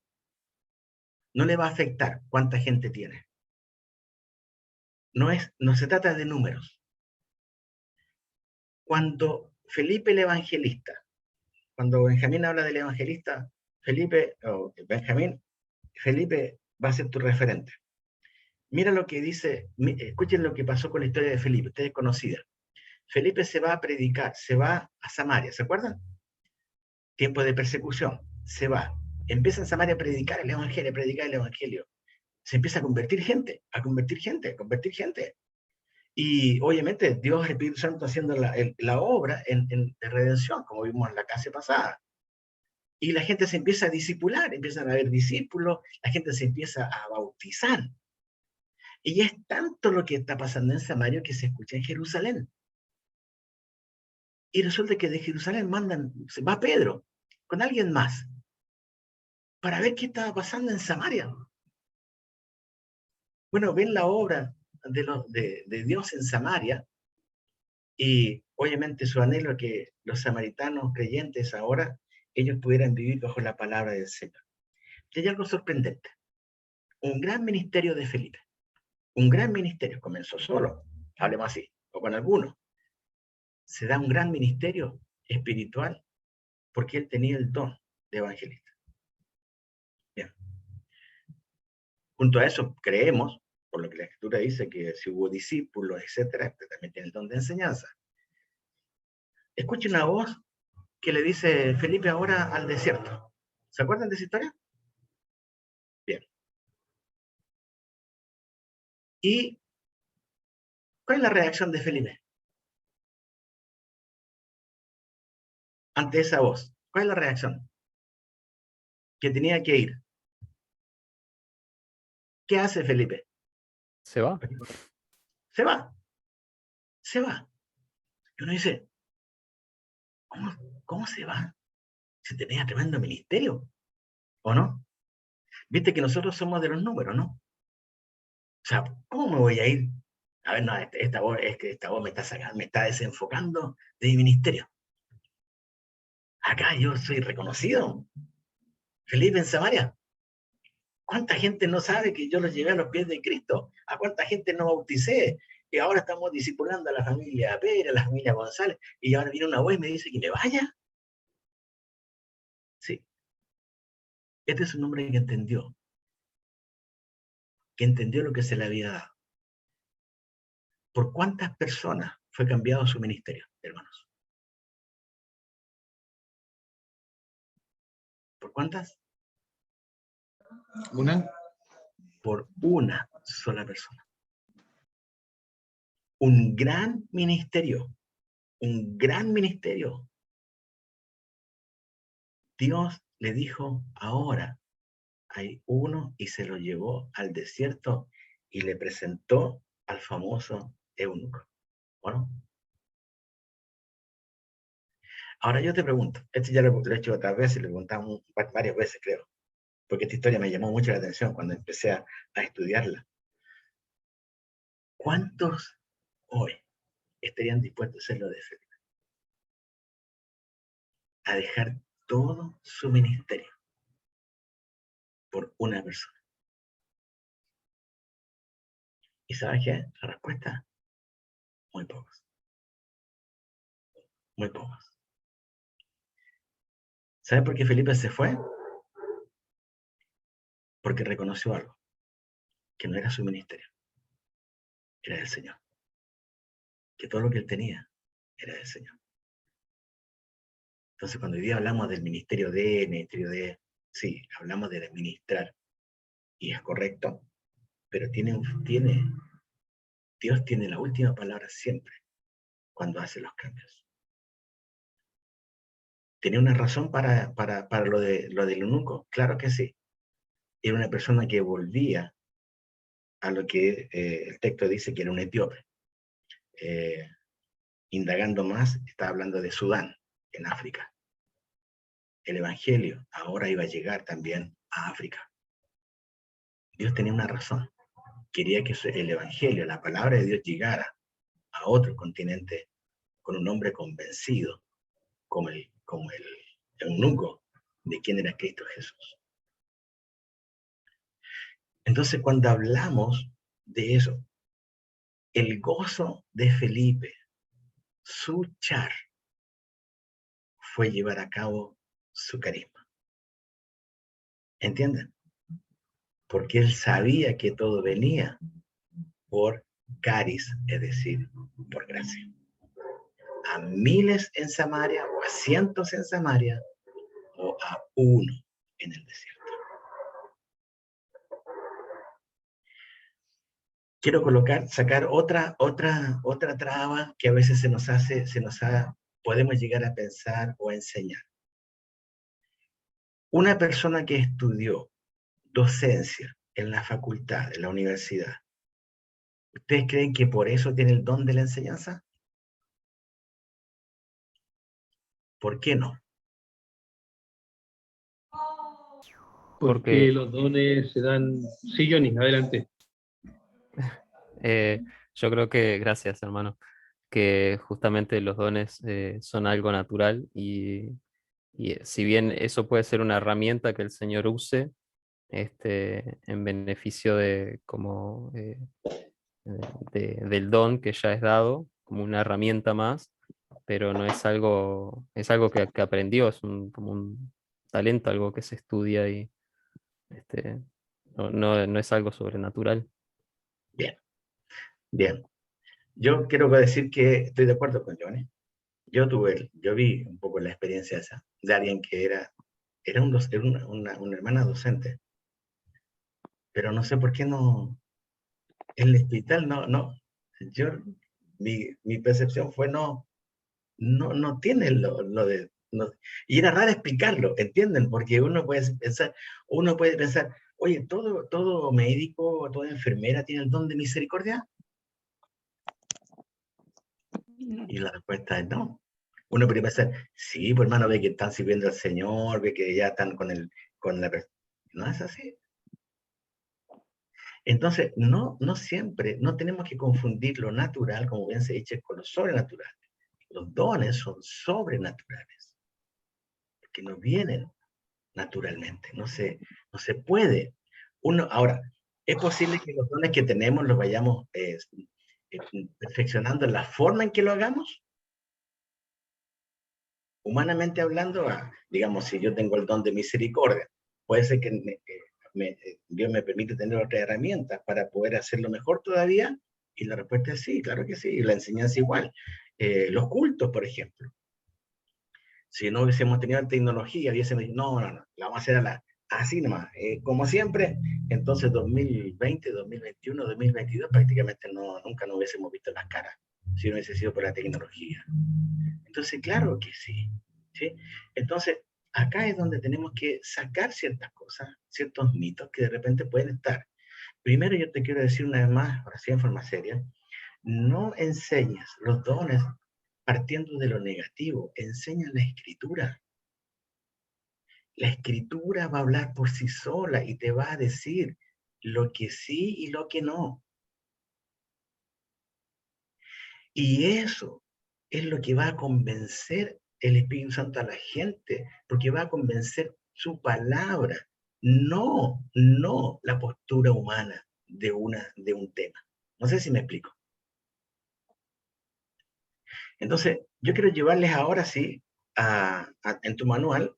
No le va a afectar cuánta gente tiene. No se trata de números. Cuando Felipe el evangelista, cuando Benjamín habla del evangelista, Felipe va a ser tu referente. Mira lo que dice, escuchen lo que pasó con la historia de Felipe, ustedes conocida. Felipe se va a predicar, se va a Samaria, ¿se acuerdan? Tiempo de persecución, se va. Empieza en Samaria a predicar el evangelio, Se empieza a convertir gente, a convertir gente. Y obviamente Dios, el Espíritu Santo, haciendo la obra de redención, como vimos en la clase pasada. Y la gente se empieza a discipular, empiezan a haber discípulos, la gente se empieza a bautizar. Y es tanto lo que está pasando en Samaria que se escucha en Jerusalén. Y resulta que de Jerusalén se va Pedro con alguien más para ver qué estaba pasando en Samaria. Bueno, ven la obra de Dios en Samaria y obviamente su anhelo que los samaritanos creyentes ahora, ellos pudieran vivir bajo la palabra del Señor. Y hay algo sorprendente. Un gran ministerio de Felipe. Un gran ministerio. Comenzó solo, hablemos así, o con algunos. Se da un gran ministerio espiritual porque él tenía el don de evangelista. Bien. Junto a eso creemos, por lo que la Escritura dice, que si hubo discípulos, etcétera, este también tiene el don de enseñanza. Escuche una voz que le dice Felipe ahora al desierto. ¿Se acuerdan de esa historia? Bien. ¿Y cuál es la reacción de Felipe ante esa voz? ¿Cuál es la reacción? Que tenía que ir. ¿Qué hace Felipe? Se va. Se va. Se va. Y uno dice, ¿cómo se va? Se tenía tremendo ministerio, ¿o no? Viste que nosotros somos de los números, ¿no? O sea, ¿cómo me voy a ir? A ver, no, esta voz me está sacando, me está desenfocando de mi ministerio. Acá yo soy reconocido. Felipe en Samaria. ¿Cuánta gente no sabe que yo los llevé a los pies de Cristo? ¿A cuánta gente no bauticé? Y ahora estamos discipulando a la familia Pérez, a la familia González, y ahora viene una voz y me dice que me vaya. Sí. Este es un hombre que entendió lo que se le había dado. ¿Por cuántas personas fue cambiado su ministerio, hermanos? ¿Por cuántas? ¿Una? Por una sola persona. Un gran ministerio. Un gran ministerio. Dios le dijo, ahora hay uno, y se lo llevó al desierto y le presentó al famoso eunuco. Bueno. Ahora yo te pregunto, esto ya lo he hecho otras veces, lo he preguntado varias veces, creo, porque esta historia me llamó mucho la atención cuando empecé a estudiarla. ¿Cuántos hoy estarían dispuestos a hacer lo de Felipe? A dejar todo su ministerio por una persona. ¿Y sabes qué? La respuesta, muy pocos. Muy pocos. ¿Sabes por qué Felipe se fue? Porque reconoció algo, que no era su ministerio, era del Señor. Que todo lo que él tenía era del Señor. Entonces, cuando hoy día hablamos del ministerio sí, hablamos de administrar, y es correcto, pero Dios tiene la última palabra siempre cuando hace los cambios. ¿Tenía una razón para lo del eunuco? Claro que sí. Era una persona que volvía a lo que el texto dice que era un etíope. Indagando más, está hablando de Sudán, en África. El Evangelio ahora iba a llegar también a África. Dios tenía una razón. Quería que el Evangelio, la palabra de Dios, llegara a otro continente con un hombre convencido, como el eunuco, de quién era Cristo Jesús. Entonces, cuando hablamos de eso, el gozo de Felipe, su char, fue llevar a cabo su carisma. ¿Entienden? Porque él sabía que todo venía por caris, es decir, por gracia. A miles en Samaria, o a cientos en Samaria, o a uno en el desierto. Quiero sacar otra traba que a veces podemos llegar a pensar o enseñar. Una persona que estudió docencia en la facultad, en la universidad, ¿ustedes creen que por eso tiene el don de la enseñanza? ¿Por qué no? Porque los dones se dan... Sí, Johnny, adelante. Yo creo que, gracias hermano, que justamente los dones son algo natural y si bien eso puede ser una herramienta que el Señor use en beneficio del don que ya es dado, como una herramienta más, pero no es algo, es algo que aprendió, es como un talento, algo que se estudia y no es algo sobrenatural. Bien, bien. Yo quiero decir que estoy de acuerdo con Johnny. Yo vi un poco la experiencia esa, de alguien que era una hermana docente, pero no sé por qué no, en el hospital mi percepción fue no tiene lo de, y era raro explicarlo, ¿entienden? Porque uno puede pensar, oye, todo médico, toda enfermera tiene el don de misericordia. Y la respuesta es no. Uno podría pensar, sí, pues hermano, ve que están sirviendo al Señor, ve que ya están con la persona. No es así. Entonces, no siempre, no tenemos que confundir lo natural, como bien se dice, con lo sobrenatural. Los dones son sobrenaturales, porque no vienen naturalmente, no se puede. Ahora, es posible que los dones que tenemos los vayamos perfeccionando en la forma en que lo hagamos. Humanamente hablando, digamos, si yo tengo el don de misericordia, puede ser que Dios me permite tener otras herramientas para poder hacerlo mejor todavía, y la respuesta es sí, claro que sí, y la enseñanza igual. Los cultos, por ejemplo. Si no hubiésemos tenido tecnología, hubiésemos dicho, no, la vamos a hacer así nomás, como siempre. Entonces 2020, 2021, 2022 prácticamente nunca nos hubiésemos visto las caras si no hubiese sido por la tecnología. Entonces, claro que sí, ¿sí? Entonces, acá es donde tenemos que sacar ciertas cosas, ciertos mitos que de repente pueden estar. Primero yo te quiero decir una vez más, ahora sí en forma seria, no enseñas los dones partiendo de lo negativo, enseña la Escritura. La Escritura va a hablar por sí sola y te va a decir lo que sí y lo que no. Y eso es lo que va a convencer el Espíritu Santo a la gente, porque va a convencer su palabra, no la postura humana de un tema. No sé si me explico. Entonces, yo quiero llevarles ahora sí, en tu manual,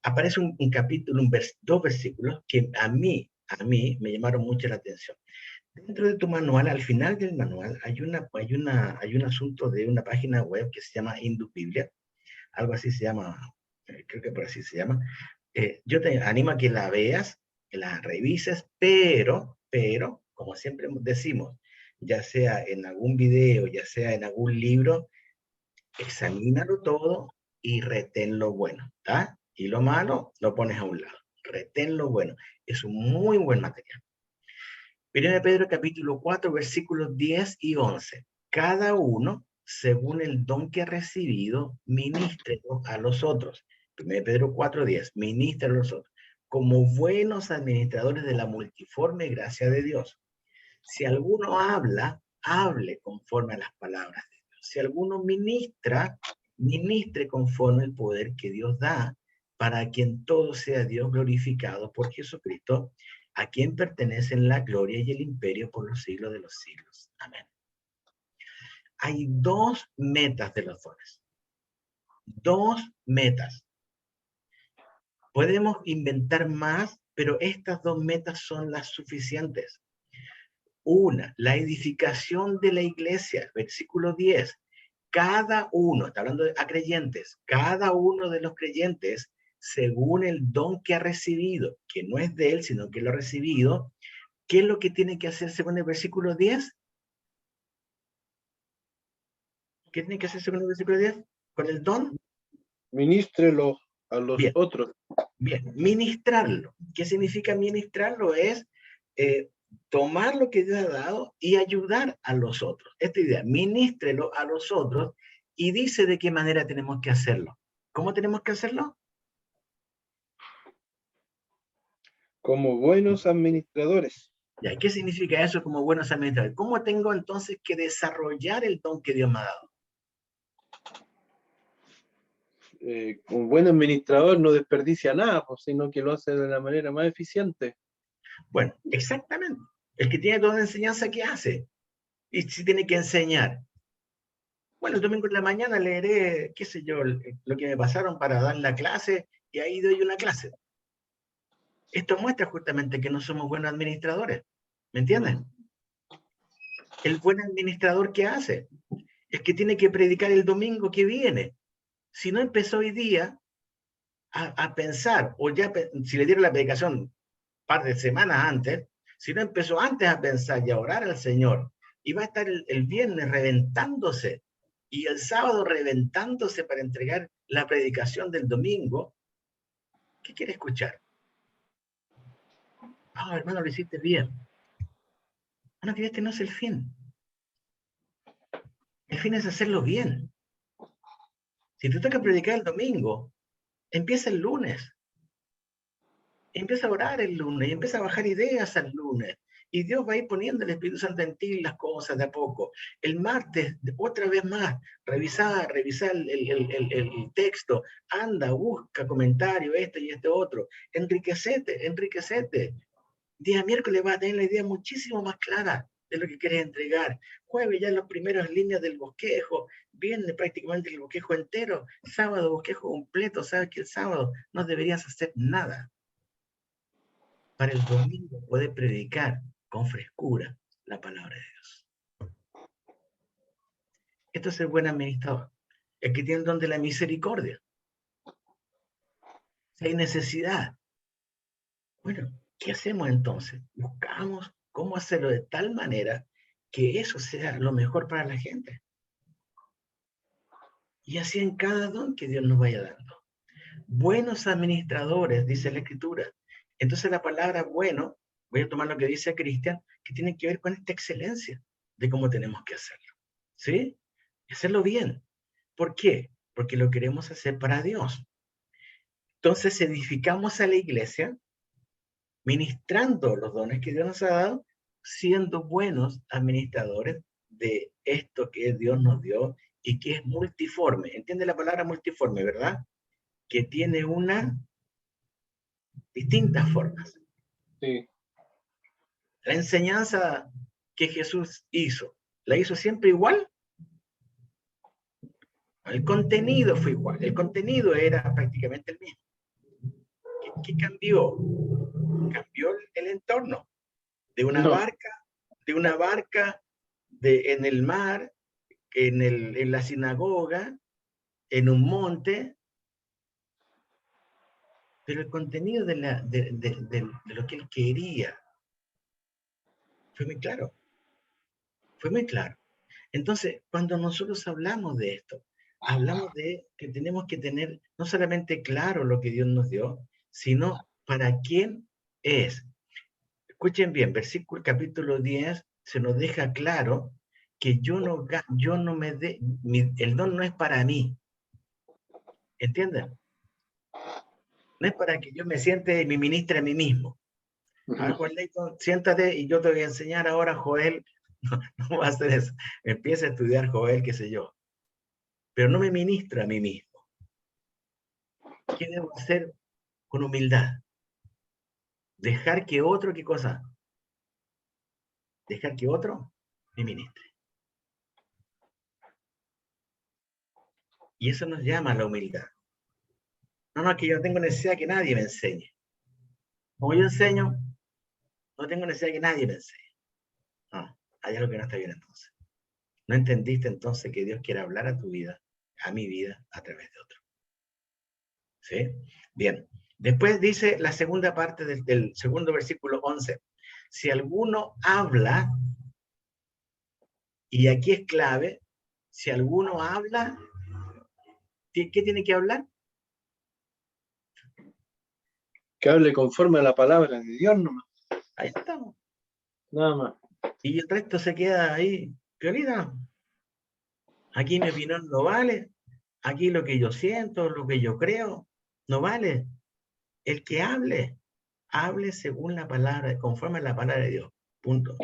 aparece un capítulo, dos versículos que a mí me llamaron mucho la atención. Dentro de tu manual, al final del manual, hay un asunto de una página web que se llama Indubiblia, algo así se llama, creo que por así se llama. Yo te animo a que la veas, que la revises, pero, como siempre decimos, ya sea en algún video, ya sea en algún libro, examínalo todo y retén lo bueno, ¿tá? Y lo malo lo pones a un lado. Retén lo bueno. Es un muy buen material. 1 Pedro capítulo 4, versículos 10 y 11. Cada uno, según el don que ha recibido, ministrelo a los otros. 1 Pedro 4, 10. Ministrelo a los otros. Como buenos administradores de la multiforme gracia de Dios. Si alguno habla, hable conforme a las palabras de Dios. Si alguno ministra, ministre conforme al poder que Dios da, para que en todo sea Dios glorificado por Jesucristo, a quien pertenecen la gloria y el imperio por los siglos de los siglos. Amén. Hay dos metas de los dones. Dos metas. Podemos inventar más, pero estas dos metas son las suficientes. Una, la edificación de la iglesia, versículo 10. Cada uno, está hablando a creyentes, cada uno de los creyentes, según el don que ha recibido, que no es de él, sino que lo ha recibido, ¿qué es lo que tiene que hacer según el versículo 10? ¿Qué tiene que hacer según el versículo 10? ¿Con el don? Ministrelo a los otros. Bien, ministrarlo. ¿Qué significa ministrarlo? Es tomar lo que Dios ha dado y ayudar a los otros. Esta idea, ministrelo a los otros, y dice de qué manera tenemos que hacerlo. ¿Cómo tenemos que hacerlo? Como buenos administradores. ¿Y qué significa eso como buenos administradores? ¿Cómo tengo entonces que desarrollar el don que Dios me ha dado? Un buen administrador no desperdicia nada, pues, sino que lo hace de la manera más eficiente. Bueno, exactamente. El que tiene toda la enseñanza, ¿qué hace? Y si tiene que enseñar. Bueno, el domingo en la mañana leeré, qué sé yo, lo que me pasaron para dar la clase, y ahí doy una clase. Esto muestra justamente que no somos buenos administradores. ¿Me entienden? El buen administrador, ¿qué hace? Es que tiene que predicar el domingo que viene. Si no empezó hoy día a pensar, o ya si le dieron la predicación un par de semanas antes, si no empezó antes a pensar y a orar al Señor, y va a estar el viernes reventándose, y el sábado reventándose para entregar la predicación del domingo, ¿qué quiere escuchar? Ah, hermano, lo hiciste bien. Bueno, que este no es el fin. El fin es hacerlo bien. Si te toca predicar el domingo, empieza el lunes. Empieza a orar el lunes y empieza a bajar ideas al lunes. Y Dios va a ir poniendo el Espíritu Santo en ti las cosas de a poco. El martes, otra vez más, revisar el texto. Anda, busca comentario, este y este otro. Enriquecete. Día miércoles vas a tener la idea muchísimo más clara de lo que quieres entregar. Jueves ya las primeras líneas del bosquejo. Viernes prácticamente el bosquejo entero. Sábado bosquejo completo. Sabes que el sábado no deberías hacer nada. Para el domingo poder predicar con frescura la palabra de Dios. Esto es el buen administrador. El que tiene el don de la misericordia. Si hay necesidad. Bueno, ¿qué hacemos entonces? Buscamos cómo hacerlo de tal manera que eso sea lo mejor para la gente. Y así en cada don que Dios nos vaya dando. Buenos administradores, dice la Escritura. Entonces la palabra bueno, voy a tomar lo que dice Cristian, que tiene que ver con esta excelencia de cómo tenemos que hacerlo. ¿Sí? Hacerlo bien. ¿Por qué? Porque lo queremos hacer para Dios. Entonces edificamos a la iglesia ministrando los dones que Dios nos ha dado, siendo buenos administradores de esto que Dios nos dio y que es multiforme. ¿Entiende la palabra multiforme, verdad? Que tiene distintas formas. Sí. La enseñanza que Jesús hizo, ¿la hizo siempre igual? El contenido fue igual, el contenido era prácticamente el mismo. ¿Qué cambió? Cambió el entorno de una barca, de una barca en el mar, en la sinagoga, en un monte, pero el contenido de lo que él quería fue muy claro. Fue muy claro. Entonces, cuando nosotros hablamos de esto, hablamos de que tenemos que tener no solamente claro lo que Dios nos dio, sino para quién es. Escuchen bien, versículo capítulo 10 se nos deja claro que el don no es para mí. ¿Entienden? No es para que yo me siente y me ministre a mí mismo. A ver, Juan Leighton, siéntate y yo te voy a enseñar ahora, Joel. No va a hacer eso. Empieza a estudiar, Joel, qué sé yo. Pero no me ministro a mí mismo. ¿Qué debo hacer con humildad? Dejar que otro, ¿qué cosa? Dejar que otro me ministre. Y eso nos llama a la humildad. No, que yo tengo necesidad de que nadie me enseñe. Como yo enseño, no tengo necesidad de que nadie me enseñe. No, hay algo que no está bien entonces. No entendiste entonces que Dios quiere hablar a tu vida, a mi vida, a través de otro. ¿Sí? Bien. Después dice la segunda parte del segundo versículo 11. Si alguno habla, y aquí es clave, si alguno habla, ¿qué tiene que hablar? Que hable conforme a la palabra de Dios nomás. Ahí estamos. Nada más. Y el resto se queda ahí, piolita. Aquí mi opinión no vale. Aquí lo que yo siento, lo que yo creo, no vale. El que hable según la palabra, conforme a la palabra de Dios. Punto.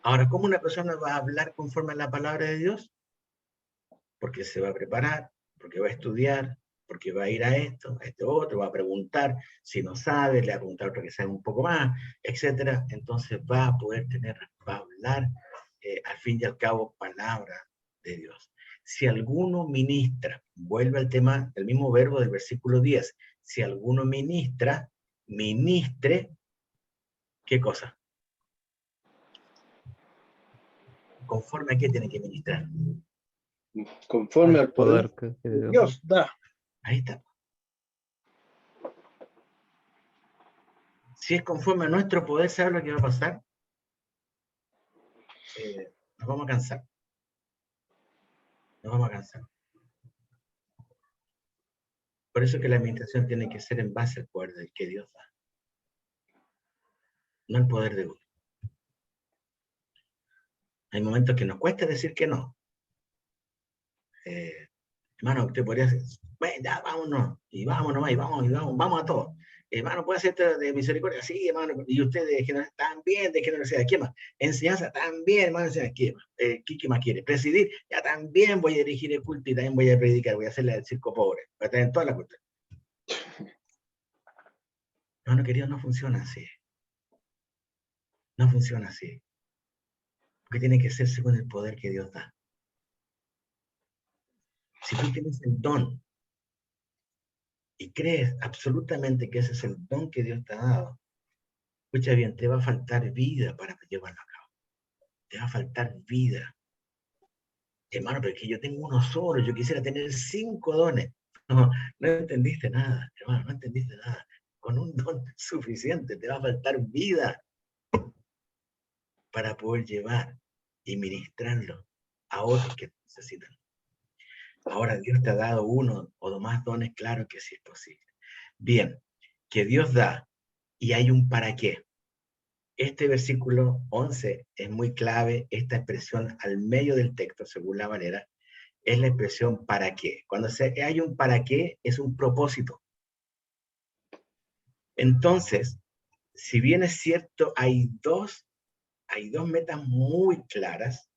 Ahora, ¿cómo una persona va a hablar conforme a la palabra de Dios? Porque se va a preparar, porque va a estudiar, porque va a ir a esto, a este otro, va a preguntar, si no sabe, le va a preguntar a otro que sabe un poco más, etcétera. Entonces va a poder va a hablar, al fin y al cabo, palabra de Dios. Si alguno ministra, vuelve al tema del mismo verbo del versículo 10, si alguno ministra, ministre, ¿qué cosa? ¿Conforme a qué tiene que ministrar? Conforme al poder que que Dios da. Ahí está. Si es conforme a nuestro poder, ¿sabe lo que va a pasar? Nos vamos a cansar. Nos vamos a cansar. Por eso que la administración tiene que ser en base al poder del que Dios da. No el poder de uno. Hay momentos que nos cuesta decir que no. Hermano, usted podría decir, bueno, ya vámonos, y vámonos, y vamos a todos. Hermano, ¿puede ser de misericordia? Sí, hermano. Y usted de generosidad, también de generosidad. ¿Qué más? Enseñanza, también, hermano. ¿Qué más? ¿Qué más quiere? Presidir, ya también voy a dirigir el culto y también voy a predicar, voy a hacerle el circo pobre. Voy a tener toda la cultura. Hermano querido, no funciona así. No funciona así. Porque tiene que ser según el poder que Dios da. Si tú tienes el don y crees absolutamente que ese es el don que Dios te ha dado, escucha bien, te va a faltar vida para llevarlo a cabo. Te va a faltar vida. Hermano, pero es que yo tengo uno solo, yo quisiera tener 5 dones. No entendiste nada, hermano, no entendiste nada. Con un don suficiente te va a faltar vida para poder llevar y ministrarlo a otros que necesitan. Ahora Dios te ha dado uno o más dones, claro que sí es posible. Bien, que Dios da y hay un para qué. Este versículo 11 es muy clave, esta expresión al medio del texto, según la manera, es la expresión para qué. Cuando hay un para qué, es un propósito. Entonces, si bien es cierto, hay dos metas muy claras,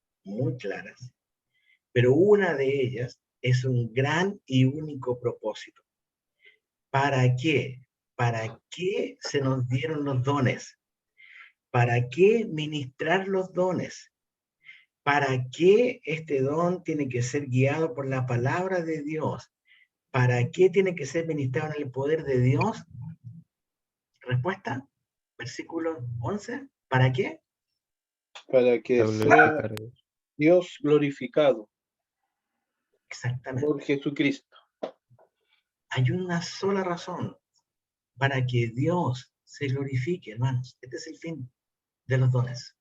pero una de ellas es un gran y único propósito. ¿Para qué? ¿Para qué se nos dieron los dones? ¿Para qué ministrar los dones? ¿Para qué este don tiene que ser guiado por la palabra de Dios? ¿Para qué tiene que ser ministrado en el poder de Dios? Respuesta, versículo 11, ¿Para qué? Para que Para sea glorificar a Dios. Dios glorificado Exactamente. por Jesucristo. Hay una sola razón para que Dios se glorifique, hermanos. Este es el fin de los dones.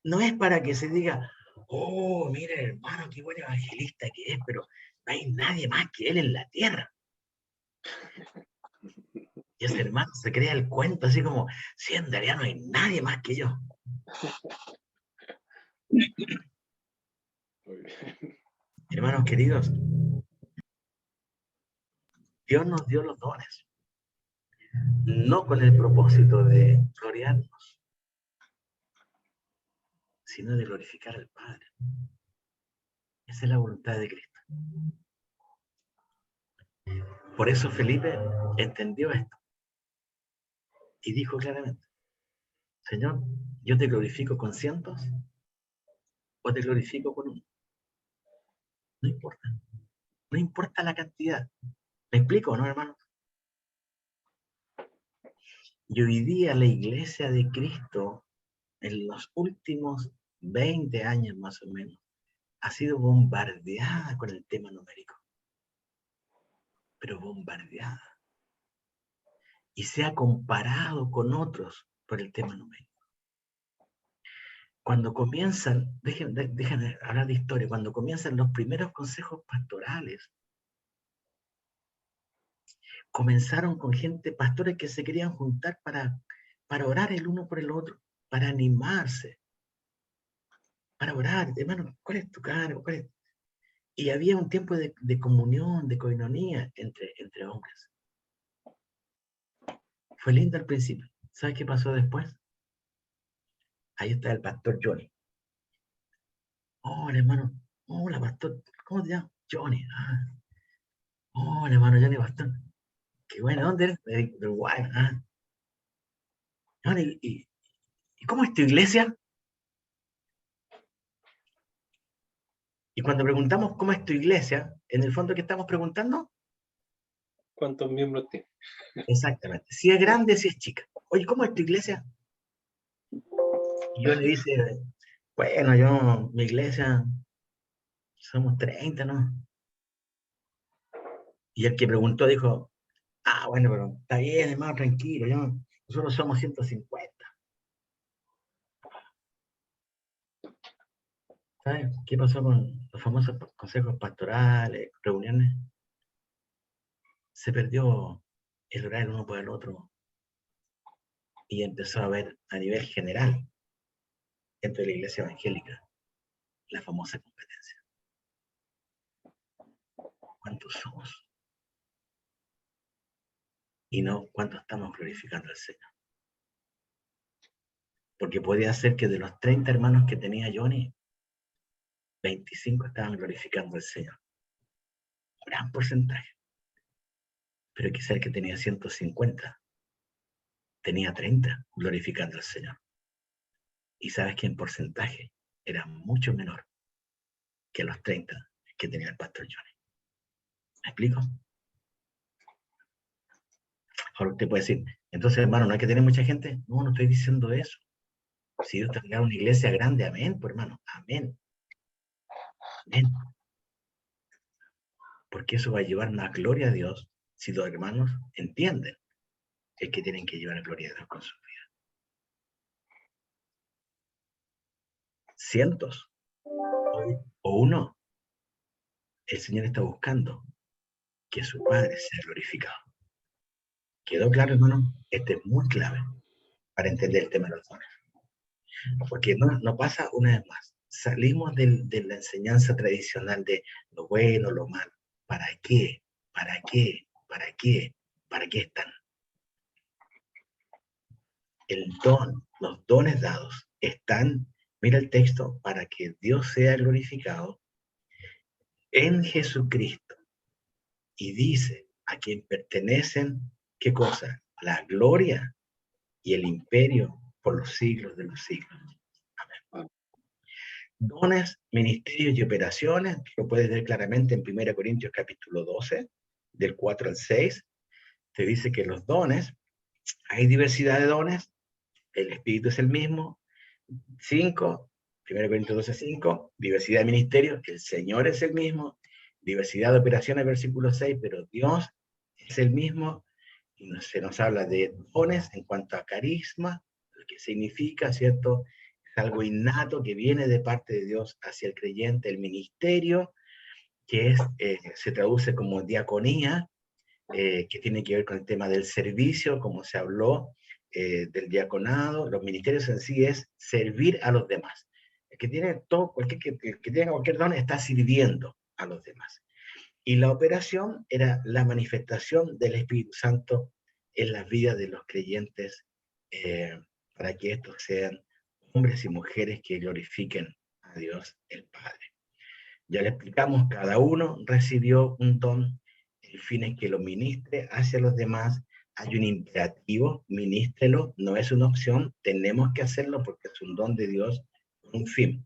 No es para que se diga, oh, mire, hermano, qué buen evangelista que es, pero no hay nadie más que él en la tierra. Y ese hermano se crea el cuento así como, sí, en realidad no hay nadie más que yo. Hermanos queridos, Dios nos dio los dones, no con el propósito de gloriarnos, sino de glorificar al Padre. Esa es la voluntad de Cristo. Por eso Felipe entendió esto y dijo claramente, Señor, yo te glorifico con cientos o te glorifico con uno. No importa. No importa la cantidad. ¿Me explico, no, hermanos? Y hoy día la iglesia de Cristo, en los últimos 20 años más o menos, ha sido bombardeada con el tema numérico. Pero bombardeada. Y se ha comparado con otros por el tema numérico. Cuando comienzan, déjenme hablar de historia, cuando comienzan los primeros consejos pastorales, comenzaron con gente, pastores que se querían juntar para orar el uno por el otro, para animarse, para orar, hermano, ¿cuál es tu cargo? Y había un tiempo de comunión, de coinonía entre hombres. Fue lindo al principio. ¿Sabes qué pasó después? Ahí está el pastor Johnny. Hola, hermano. Hola, pastor. ¿Cómo te llamas? Johnny. Ah. Hola, hermano Johnny, pastor. Qué bueno, ¿dónde eres? De Uruguay. Ah. Johnny, ¿y cómo es tu iglesia? Y cuando preguntamos cómo es tu iglesia, en el fondo, ¿qué estamos preguntando? ¿Cuántos miembros tiene? Exactamente. Si es grande, si es chica. Oye, ¿cómo es tu iglesia? Y yo le dice, bueno, mi iglesia, somos 30, ¿no? Y el que preguntó dijo, bueno, pero está bien, hermano, tranquilo, nosotros somos 150. ¿Sabes qué pasó con los famosos consejos pastorales, reuniones? Se perdió el orar el uno por el otro y empezó a haber a nivel general dentro de la iglesia evangélica la famosa competencia. ¿Cuántos somos? Y no cuánto estamos glorificando al Señor. Porque podía ser que de los 30 hermanos que tenía Johnny, 25 estaban glorificando al Señor. Un gran porcentaje. Pero quizá el que tenía 150, tenía 30 glorificando al Señor. Y sabes que en porcentaje era mucho menor que los 30 que tenía el pastor Johnny. ¿Me explico? Ahora usted puede decir, entonces hermano, ¿no hay que tener mucha gente? No, no estoy diciendo eso. Si Dios te regala una iglesia grande, amén, pues hermano, amén. Amén. Porque eso va a llevar más gloria a Dios si los hermanos entienden el que tienen que llevar gloria a Dios con su vida. Cientos o uno, el Señor está buscando que su Padre sea glorificado. ¿Quedó claro, hermano? Este es muy clave para entender el tema de los dones. Porque no pasa una vez más. Salimos de la enseñanza tradicional de lo bueno, lo malo. ¿Para qué? ¿Para qué? ¿Para qué? ¿Para qué están? El don, los dones dados están, mira el texto, para que Dios sea glorificado en Jesucristo. Y dice, a quien pertenecen, ¿qué cosa? La gloria y el imperio por los siglos de los siglos. Amén. Dones, ministerios y operaciones, lo puedes ver claramente en 1 Corintios capítulo 12, del 4 al 6, te dice que los dones hay diversidad de dones, el Espíritu es el mismo. 5, 1 Corintios 12:5, diversidad de ministerios, el Señor es el mismo. Diversidad de operaciones, versículo 6, pero Dios es el mismo. Y se nos habla de dones en cuanto a carisma, lo que significa, ¿cierto? Es algo innato que viene de parte de Dios hacia el creyente. El ministerio, que es, se traduce como diaconía, que tiene que ver con el tema del servicio, como se habló, del diaconado. Los ministerios en sí es servir a los demás. El que tiene todo, el que tenga cualquier don está sirviendo a los demás. Y la operación era la manifestación del Espíritu Santo en las vidas de los creyentes, para que estos sean hombres y mujeres que glorifiquen a Dios el Padre. Ya le explicamos, cada uno recibió un don, el fin es que lo ministre hacia los demás. Hay un imperativo, ministrelo, no es una opción, tenemos que hacerlo porque es un don de Dios con un fin.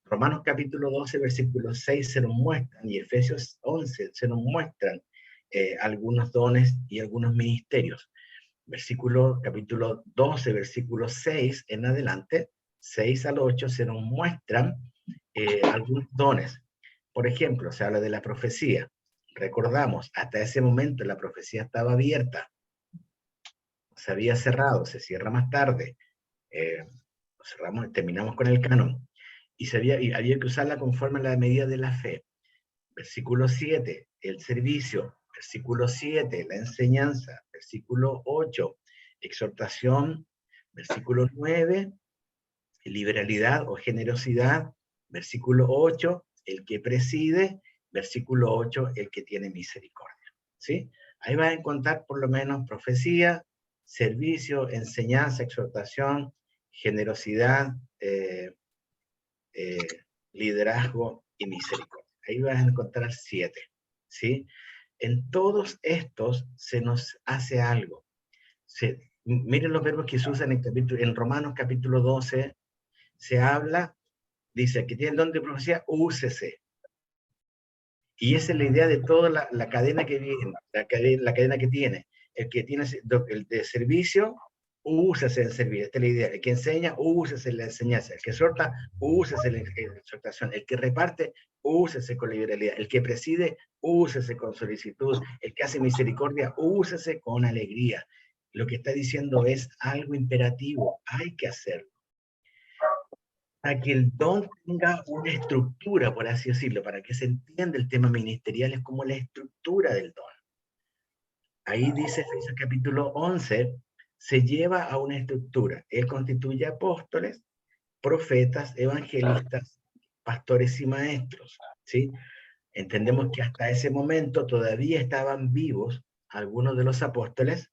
Romanos capítulo 12, versículo 6 se nos muestran, y Efesios 11 se nos muestran algunos dones y algunos ministerios. Capítulo 12, versículo 6 en adelante, 6 al 8, se nos muestran algunos dones. Por ejemplo, se habla de la profecía. Recordamos, hasta ese momento la profecía estaba abierta, se había cerrado, se cierra más tarde, terminamos con el canon, y había que usarla conforme a la medida de la fe. Versículo 7, el servicio. Versículo 7, la enseñanza. Versículo 8, exhortación. Versículo 9, liberalidad o generosidad. Versículo 8, el que preside. Versículo 8, el que tiene misericordia. ¿Sí? Ahí vas a encontrar por lo menos profecía, servicio, enseñanza, exhortación, generosidad, liderazgo y misericordia. Ahí vas a encontrar 7, ¿sí? En todos estos se nos hace algo. Miren los verbos que se usan en Romanos capítulo 12, se habla, dice, que tiene el don de profecía, úsese. Y esa es la idea de toda la cadena que viene, la cadena que tiene. El que tiene el de servicio, úsese en servir. Esta es la idea. El que enseña, úsese en la enseñanza. El que exhorta, úsese en la exhortación. El que reparte, úsese con liberalidad. El que preside, úsese con solicitud. El que hace misericordia, úsese con alegría. Lo que está diciendo es algo imperativo. Hay que hacerlo. Para que el don tenga una estructura, por así decirlo, para que se entienda el tema ministerial, es como la estructura del don. Ahí dice Efesios capítulo 11, se lleva a una estructura. Él constituye apóstoles, profetas, evangelistas, pastores y maestros, ¿sí? Entendemos que hasta ese momento todavía estaban vivos algunos de los apóstoles,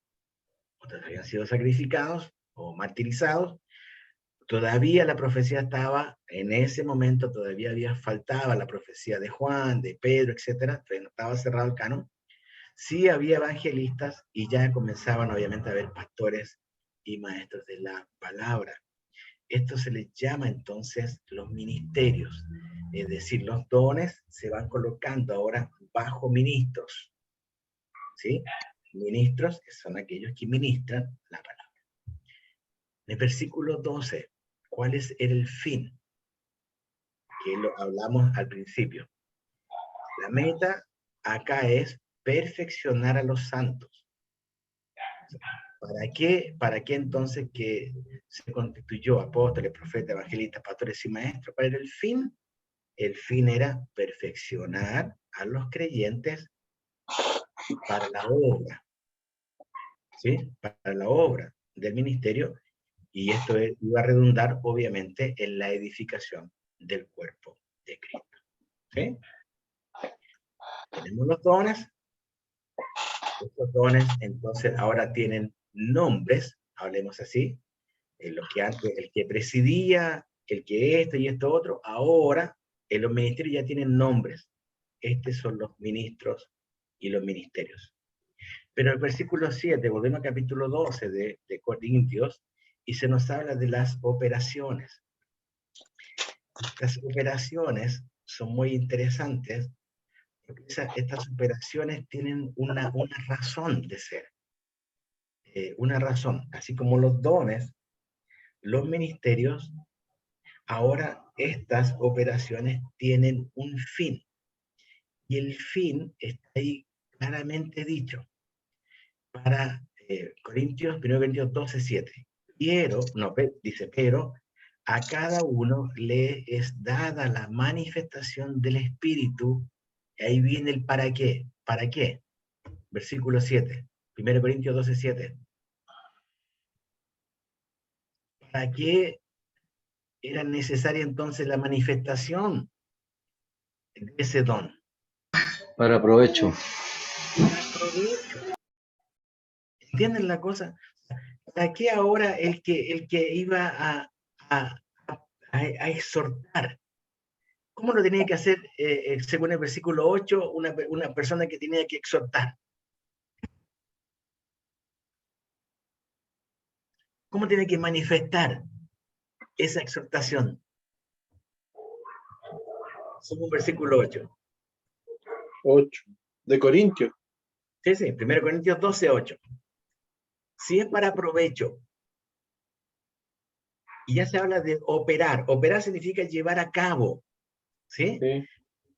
otros habían sido sacrificados o martirizados. Todavía la profecía estaba, en ese momento todavía faltaba la profecía de Juan, de Pedro, etcétera, todavía no estaba cerrado el canon. Sí había evangelistas y ya comenzaban obviamente a haber pastores y maestros de la palabra. Esto se les llama entonces los ministerios, es decir, los dones se van colocando ahora bajo ministros, ¿sí? Ministros que son aquellos que ministran la palabra. En el versículo 12, ¿cuál es el fin? Que lo hablamos al principio. La meta acá es perfeccionar a los santos. ¿Para qué entonces que se constituyó apóstoles, profetas, evangelistas, pastores y maestros? ¿Cuál era el fin? El fin era perfeccionar a los creyentes para la obra, ¿sí? Para la obra del ministerio, y esto iba a redundar obviamente en la edificación del cuerpo de Cristo. ¿Sí? Tenemos los dones. Estos dones entonces ahora tienen nombres, hablemos así, los que antes, el que presidía, el que esto y esto otro, ahora en los ministerios ya tienen nombres. Estos son los ministros y los ministerios. Pero el versículo 7, volvemos al capítulo 12 de Corintios, y se nos habla de las operaciones. Estas operaciones son muy interesantes, porque estas operaciones tienen una razón de ser. una razón, así como los dones, los ministerios, ahora estas operaciones tienen un fin. Y el fin está ahí claramente dicho. Para Corintios, 1 Corintios 12:7. Pero a cada uno le es dada la manifestación del Espíritu. Y ahí viene el para qué. ¿Para qué? Versículo 7. 1 Corintios 12:7. ¿Para qué era necesaria entonces la manifestación de ese don? Para provecho. Para provecho. ¿Entienden la cosa? ¿Para qué ahora el que iba a exhortar? ¿Cómo lo tenía que hacer, según el versículo 8, una persona que tenía que exhortar? ¿Cómo tiene que manifestar esa exhortación? Según versículo 8. 8. De Corintios. Sí, 1 Corintios 12:8. Si es para provecho, y ya se habla de operar. Operar significa llevar a cabo, ¿sí? Sí.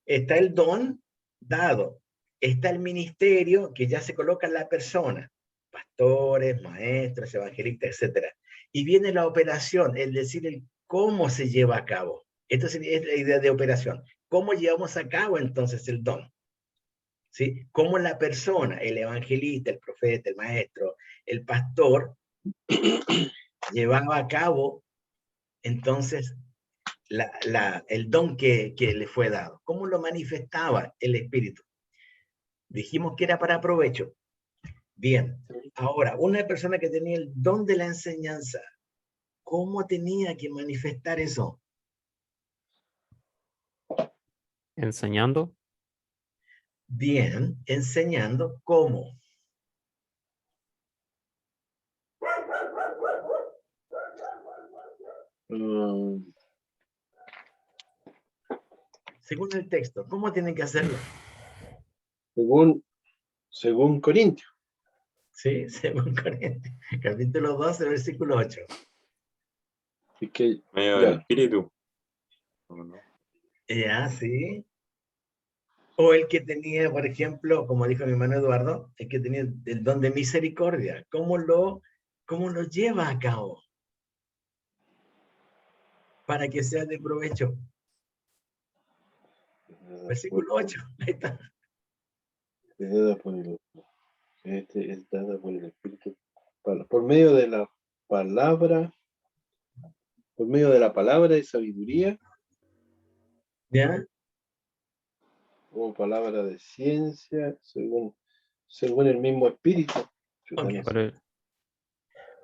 Está el don dado, está el ministerio que ya se coloca en la persona, pastores, maestros, evangelistas, etc. Y viene la operación, es decir, el cómo se lleva a cabo. Esto es la idea de operación. ¿Cómo llevamos a cabo entonces el don? ¿Sí? Cómo la persona, el evangelista, el profeta, el maestro, el pastor, llevaba a cabo entonces el don que le fue dado. ¿Cómo lo manifestaba el Espíritu? Dijimos que era para provecho. Bien, ahora, una persona que tenía el don de la enseñanza, ¿cómo tenía que manifestar eso? Enseñando. Bien, enseñando cómo. Según el texto, ¿cómo tienen que hacerlo? Según Corintios. Sí, según Corintios. Capítulo 12, versículo 8. Es que, Medio ya. del espíritu. ¿O no? Ya, sí. O el que tenía, por ejemplo, como dijo mi hermano Eduardo, el que tenía el don de misericordia. ¿Cómo lo lleva a cabo? Para que sea de provecho. Versículo 8. Ahí está. Es dada por el Espíritu. Por medio de la palabra. Por medio de la palabra y sabiduría. ¿Ya? O palabra de ciencia. Según el mismo Espíritu. Okay.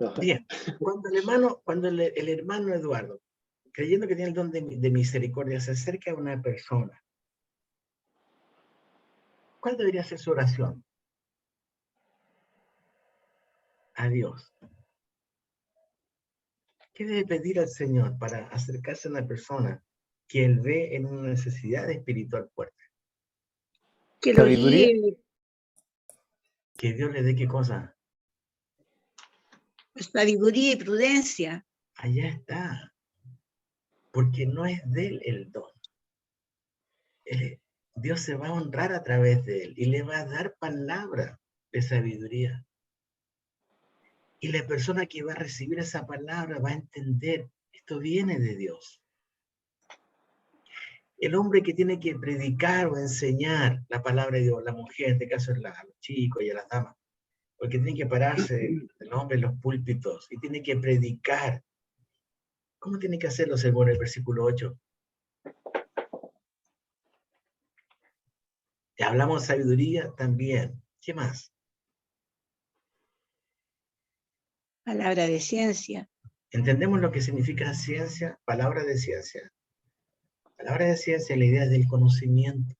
Ajá. Bien. Cuando el hermano Eduardo, creyendo que tiene el don de misericordia, se acerca a una persona, ¿cuál debería ser su oración? A Dios. ¿Qué debe pedir al Señor para acercarse a una persona que él ve en una necesidad espiritual fuerte? Que lo guíe. Que Dios le dé qué cosa. Sabiduría y prudencia. Allá está. Porque no es de él el don. Dios se va a honrar a través de él y le va a dar palabra de sabiduría. Y la persona que va a recibir esa palabra va a entender, esto viene de Dios. El hombre que tiene que predicar o enseñar la palabra de Dios, la mujer, en este caso es a los chicos y a las damas, porque tiene que pararse el hombre en los púlpitos y tiene que predicar. ¿Cómo tiene que hacerlo según el versículo 8? Y hablamos de sabiduría también. ¿Qué más? Palabra de ciencia. ¿Entendemos lo que significa ciencia? Palabra de ciencia. Palabra de ciencia, la idea del conocimiento.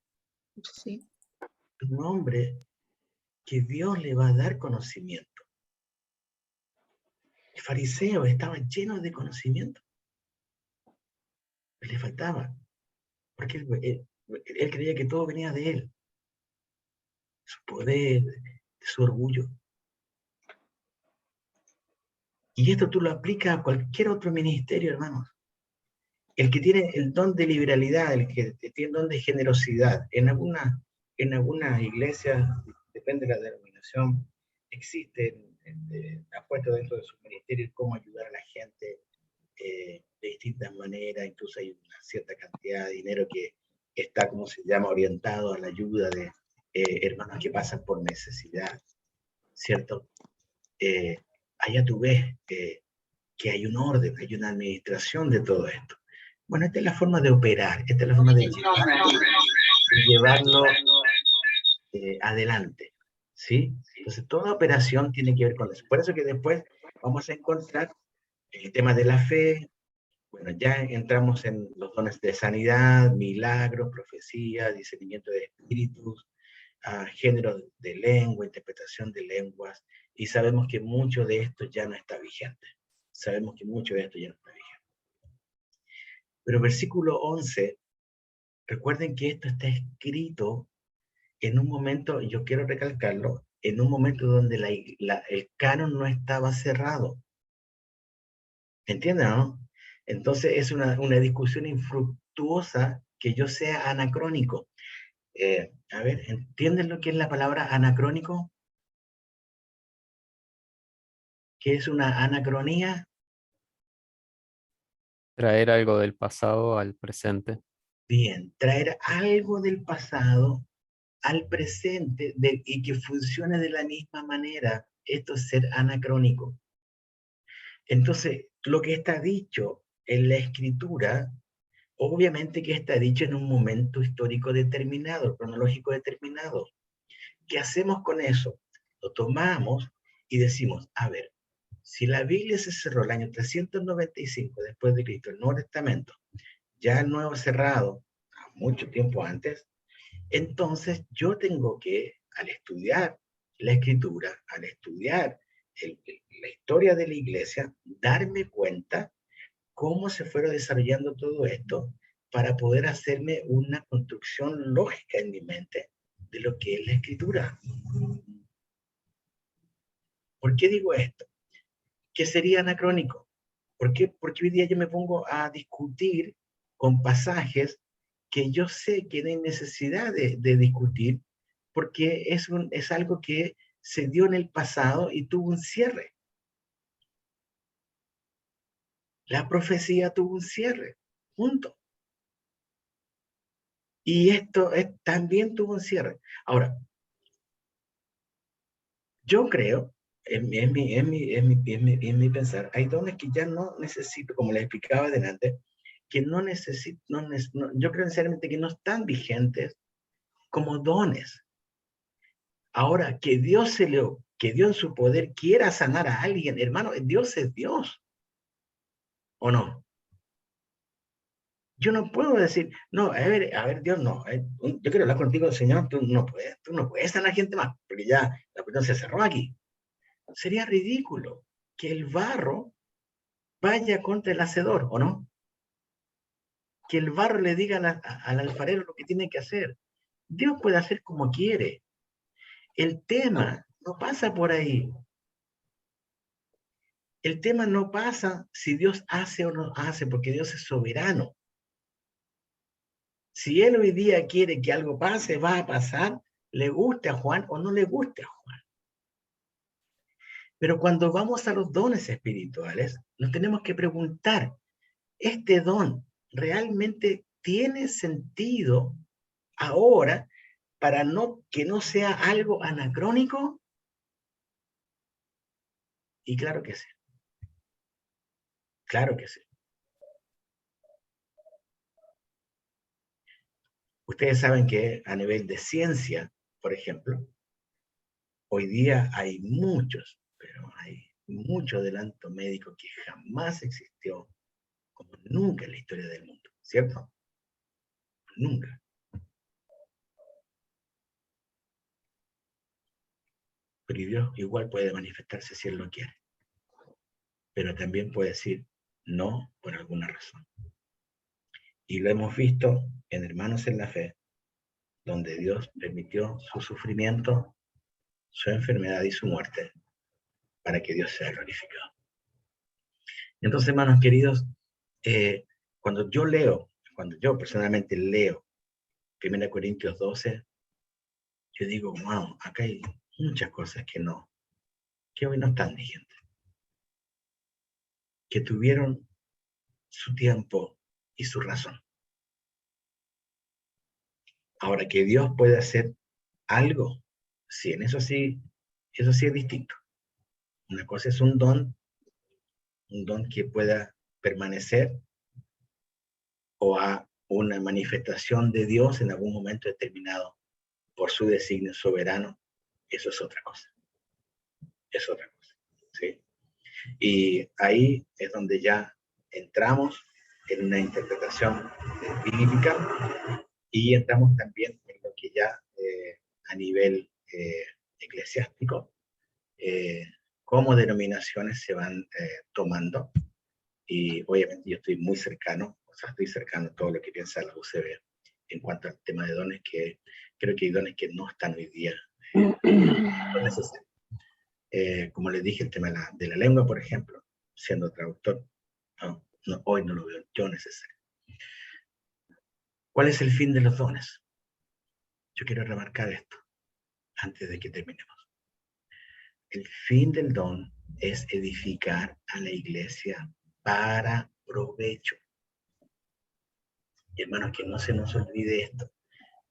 Sí. Un hombre que Dios le va a dar conocimiento. Los fariseos estaban llenos de conocimiento. Le faltaba. Porque él creía que todo venía de él. Su poder, de su orgullo. Y esto tú lo aplicas a cualquier otro ministerio, hermanos. El que tiene el don de liberalidad, el que tiene el don de generosidad, en algunas iglesias, depende de la denominación, existen apuestos dentro de sus ministerios cómo ayudar a la gente de distintas maneras, incluso hay una cierta cantidad de dinero que está, como se llama, orientado a la ayuda de hermanos que pasan por necesidad, ¿cierto? Allá tú ves que hay un orden, hay una administración de todo esto. Bueno, esta es la forma de operar, esta es la forma de llevarlo adelante, ¿sí? Entonces, toda operación tiene que ver con eso. Por eso que después vamos a encontrar el tema de la fe. Bueno, ya entramos en los dones de sanidad, milagros, profecía, discernimiento de espíritus, género de lengua, interpretación de lenguas, y sabemos que mucho de esto ya no está vigente. Sabemos que mucho de esto ya no está vigente. Pero versículo 11, recuerden que esto está escrito en un momento, yo quiero recalcarlo, en un momento donde el canon no estaba cerrado. ¿Entienden, no? Entonces es una discusión infructuosa que yo sea anacrónico. A ver, ¿entienden lo que es la palabra anacrónico? ¿Qué es una anacronía? Traer algo del pasado al presente. Bien, traer algo del pasado al presente y que funcione de la misma manera. Esto es ser anacrónico. Entonces, lo que está dicho en la escritura, obviamente que está dicho en un momento histórico determinado, cronológico determinado. ¿Qué hacemos con eso? Lo tomamos y decimos, a ver, si la Biblia se cerró el año 395 después de Cristo, el Nuevo Testamento, ya el Nuevo cerrado, mucho tiempo antes, entonces yo tengo que, al estudiar la Escritura, al estudiar la historia de la Iglesia, darme cuenta cómo se fueron desarrollando todo esto para poder hacerme una construcción lógica en mi mente de lo que es la Escritura. ¿Por qué digo esto? ¿Qué sería anacrónico? Porque hoy día yo me pongo a discutir con pasajes que yo sé que no hay necesidad de discutir, porque es algo que se dio en el pasado y tuvo un cierre. La profecía tuvo un cierre, punto. Y esto también tuvo un cierre. Ahora, yo creo, en mi pensar, hay dones que ya no necesito, como les explicaba adelante, que no necesito, yo creo sinceramente que no están vigentes como dones. Ahora, que Dios en su poder quiera sanar a alguien, hermano, Dios es Dios, ¿o no? Yo no puedo decir, no, a ver, Dios, no, yo quiero hablar contigo, Señor, tú no puedes sanar gente más, porque ya la cuestión se cerró aquí. Sería ridículo que el barro vaya contra el hacedor, ¿o no? Que el barro le diga al alfarero lo que tiene que hacer. Dios puede hacer como quiere. El tema no pasa por ahí. El tema no pasa si Dios hace o no hace, porque Dios es soberano. Si Él hoy día quiere que algo pase, va a pasar, le guste a Juan o no le guste a Juan. Pero cuando vamos a los dones espirituales, nos tenemos que preguntar, ¿este don realmente tiene sentido ahora para que no sea algo anacrónico? Y claro que sí. Claro que sí. Ustedes saben que a nivel de ciencia, por ejemplo, hoy día hay pero hay mucho adelanto médico que jamás existió, como nunca en la historia del mundo, ¿cierto? Nunca. Pero Dios igual puede manifestarse si Él lo quiere. Pero también puede decir no por alguna razón. Y lo hemos visto en Hermanos en la Fe, donde Dios permitió su sufrimiento, su enfermedad y su muerte, para que Dios sea glorificado. Entonces, hermanos queridos, cuando yo personalmente leo 1 Corintios 12, yo digo, wow, acá hay muchas cosas que hoy no están vigentes, que tuvieron su tiempo y su razón. Ahora, que Dios puede hacer algo, sí, en eso sí es distinto. Una cosa es un don que pueda permanecer, o a una manifestación de Dios en algún momento determinado por su designio soberano. Eso es otra cosa. Es otra cosa, ¿sí? Y ahí es donde ya entramos en una interpretación bíblica, y entramos también en lo que ya a nivel eclesiástico, cómo denominaciones se van tomando. Y obviamente yo estoy muy cercano, estoy cercano a todo lo que piensa la UCB en cuanto al tema de dones, que creo que hay dones que no están hoy día no necesarios. Como les dije, el tema de la lengua, por ejemplo, siendo traductor, hoy no lo veo yo necesario. ¿Cuál es el fin de los dones? Yo quiero remarcar esto antes de que terminemos. El fin del don es edificar a la iglesia para provecho. Y hermanos, que no se nos olvide esto.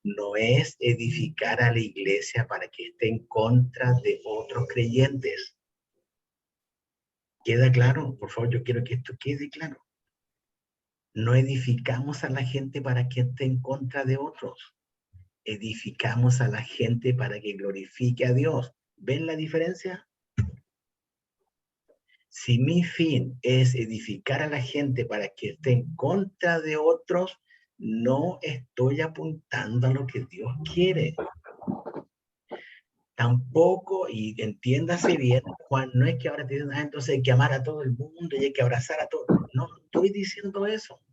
No es edificar a la iglesia para que esté en contra de otros creyentes. ¿Queda claro? Por favor, yo quiero que esto quede claro. No edificamos a la gente para que esté en contra de otros. Edificamos a la gente para que glorifique a Dios. ¿Ven la diferencia? Si mi fin es edificar a la gente para que esté en contra de otros, no estoy apuntando a lo que Dios quiere. Tampoco, y entiéndase bien, Juan, no es que ahora te digan, entonces hay que amar a todo el mundo y hay que abrazar a todos. No estoy diciendo eso.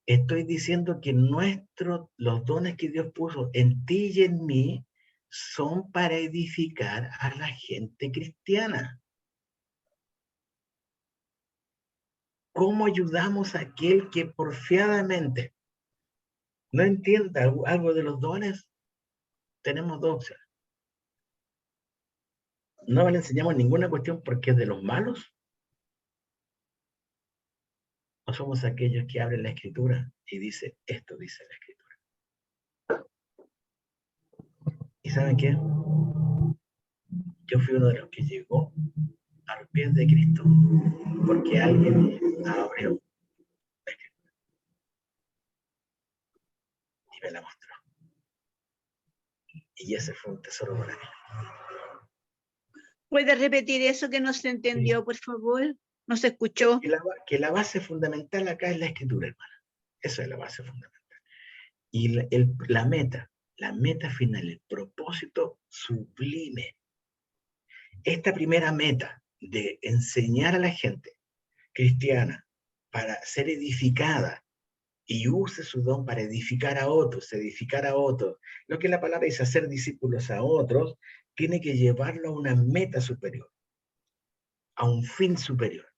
Estoy diciendo que los dones que Dios puso en ti y en mí son para edificar a la gente cristiana. ¿Cómo ayudamos a aquel que porfiadamente no entienda algo de los dones? Tenemos dos opciones. No le enseñamos ninguna cuestión porque es de los malos, o somos aquellos que abren la escritura y dice, esto dice la escritura. ¿Y saben qué? Yo fui uno de los que llegó a los pies de Cristo porque alguien abrió la escritura y me la mostró. Y ese fue un tesoro para mí. ¿Puede repetir eso que no se entendió, Sí. por favor? ¿No se escuchó? Que la base fundamental acá es la escritura, hermana. Esa es la base fundamental. Y la meta final, el propósito sublime. Esta primera meta de enseñar a la gente cristiana para ser edificada y use su don para edificar a otros, lo que la palabra dice, hacer discípulos a otros, tiene que llevarlo a una meta superior, a un fin superior.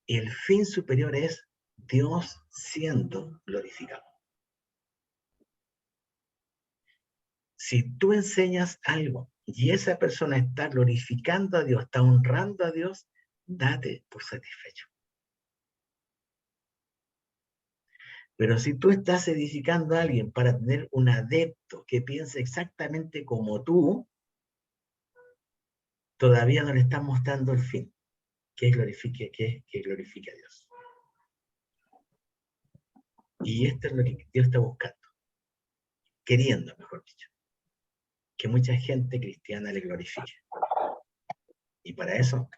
Y el fin superior es Dios siendo glorificado. Si tú enseñas algo y esa persona está glorificando a Dios, está honrando a Dios, date por satisfecho. Pero si tú estás edificando a alguien para tener un adepto que piense exactamente como tú, todavía no le estás mostrando el fin, que glorifique a Dios. Y esto es lo que Dios está buscando, queriendo, mejor dicho, que mucha gente cristiana le glorifique. Y para eso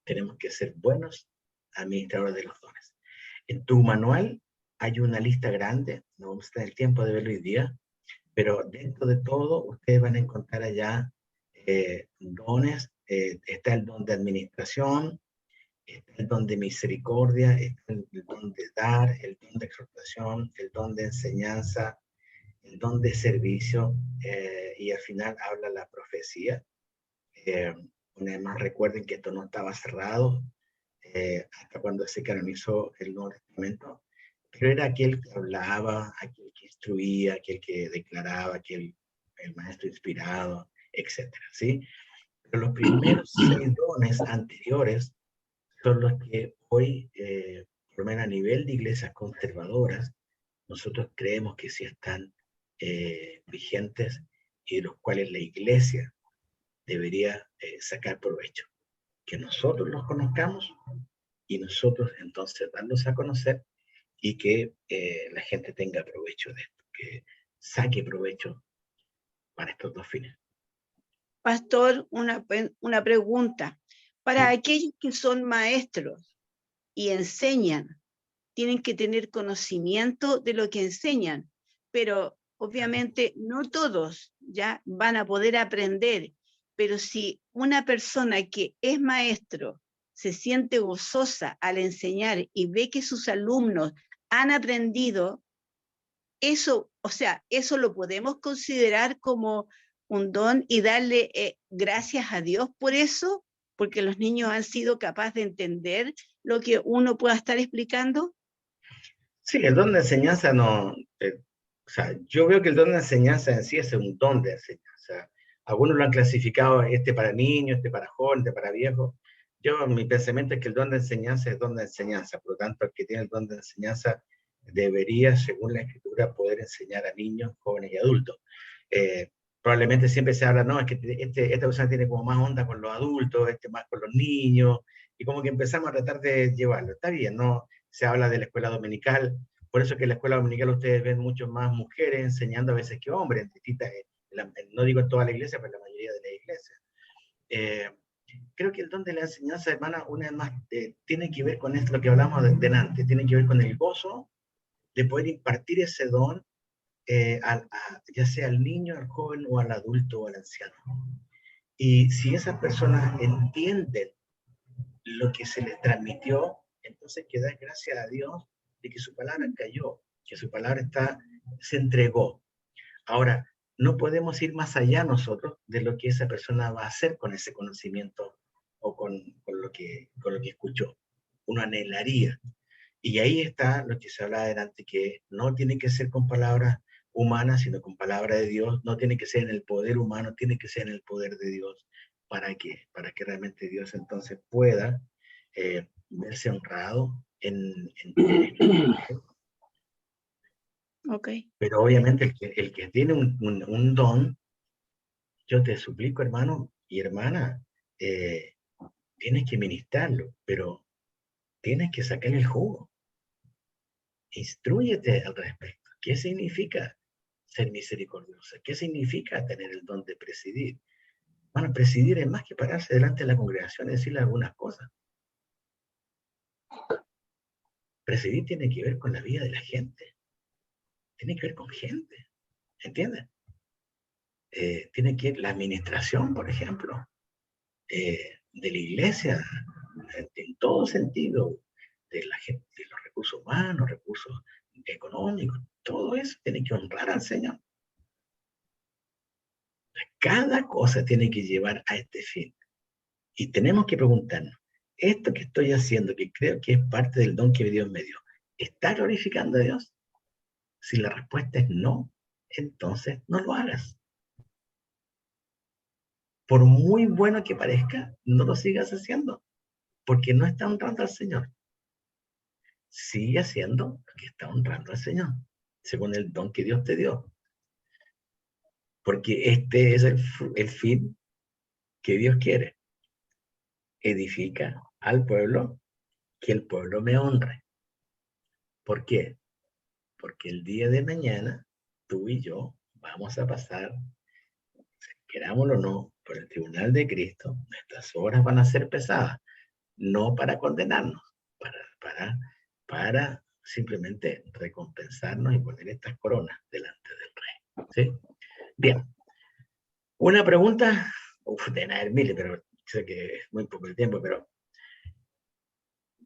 tenemos que ser buenos administradores de los dones. En tu manual hay una lista grande, no vamos a tener tiempo de verlo hoy día, pero dentro de todo ustedes van a encontrar allá dones. Está el don de administración, está el don de misericordia, está el don de dar, el don de exhortación, el don de enseñanza, el don de servicio, y al final habla la profecía. Una vez más recuerden que esto no estaba cerrado, hasta cuando se canonizó el Nuevo Testamento, pero era aquel que hablaba, aquel que instruía, aquel que declaraba, el maestro inspirado, etcétera, ¿sí? Pero los primeros 6 dones anteriores son los que hoy, por lo menos a nivel de iglesias conservadoras, nosotros creemos que sí están vigentes y de los cuales la iglesia debería sacar provecho. Que nosotros los conozcamos y nosotros entonces darlos a conocer y que la gente tenga provecho de esto, que saque provecho para estos 2 fines. Pastor, una pregunta. Para aquellos que son maestros y enseñan, tienen que tener conocimiento de lo que enseñan, pero obviamente no todos ya van a poder aprender, pero si una persona que es maestro se siente gozosa al enseñar y ve que sus alumnos han aprendido, eso, o sea, eso lo podemos considerar como un don y darle gracias a Dios por eso, porque los niños han sido capaces de entender lo que uno pueda estar explicando. Sí, el don de enseñanza no, o sea, yo veo que el don de enseñanza en sí es un don de enseñanza. Algunos lo han clasificado, este para niños, este para jóvenes, este para viejos. Mi pensamiento es que el don de enseñanza es don de enseñanza, por lo tanto, el que tiene el don de enseñanza debería, según la Escritura, poder enseñar a niños, jóvenes y adultos. Probablemente siempre se habla, no, es que esta persona tiene como más onda con los adultos, más con los niños, y como que empezamos a tratar de llevarlo. Está bien, ¿no? Se habla de la escuela dominical, por eso que en la escuela dominical ustedes ven mucho más mujeres enseñando a veces que hombres, en distintas, no digo en toda la iglesia, pero en la mayoría de la iglesia. Creo que el don de la enseñanza, hermana, una vez más, tiene que ver con esto, lo que hablamos delante, tiene que ver con el gozo de poder impartir ese don, ya sea al niño, al joven, o al adulto, o al anciano. Y si esas personas entienden lo que se les transmitió, entonces que dar gracias a Dios de que su palabra cayó, que su palabra se entregó. Ahora, no podemos ir más allá nosotros de lo que esa persona va a hacer con ese conocimiento o con lo que escuchó. Uno anhelaría. Y ahí está lo que se hablaba adelante, que no tiene que ser con palabras humanas, sino con palabra de Dios. No tiene que ser en el poder humano, tiene que ser en el poder de Dios. ¿Para qué? Para que realmente Dios entonces pueda verse honrado en Okay. Pero obviamente el que tiene un don, yo te suplico, hermano y hermana, tienes que ministrarlo, pero tienes que sacarle el jugo. Instrúyete al respecto. ¿Qué significa ser misericordiosa? ¿Qué significa tener el don de presidir? Bueno, presidir es más que pararse delante de la congregación y decirle algunas cosas. Presidir tiene que ver con la vida de la gente. Tiene que ver con gente. ¿Entiendes? Tiene que ver la administración, por ejemplo, de la iglesia, en todo sentido, de los recursos humanos, recursos económicos, todo eso tiene que honrar al Señor. Cada cosa tiene que llevar a este fin. Y tenemos que preguntarnos, ¿esto que estoy haciendo, que creo que es parte del don que Dios me dio, está glorificando a Dios? Si la respuesta es no, entonces no lo hagas. Por muy bueno que parezca, no lo sigas haciendo, porque no está honrando al Señor. Sigue haciendo lo que está honrando al Señor, según el don que Dios te dio. Porque este es el fin que Dios quiere. Edifica al pueblo, que el pueblo me honre. ¿Por qué? Porque el día de mañana, tú y yo vamos a pasar, querámoslo o no, por el tribunal de Cristo. Nuestras obras van a ser pesadas, no para condenarnos, para simplemente recompensarnos y poner estas coronas delante del Rey. ¿Sí? Bien. Una pregunta, deben haber miles, pero sé que es muy poco el tiempo, pero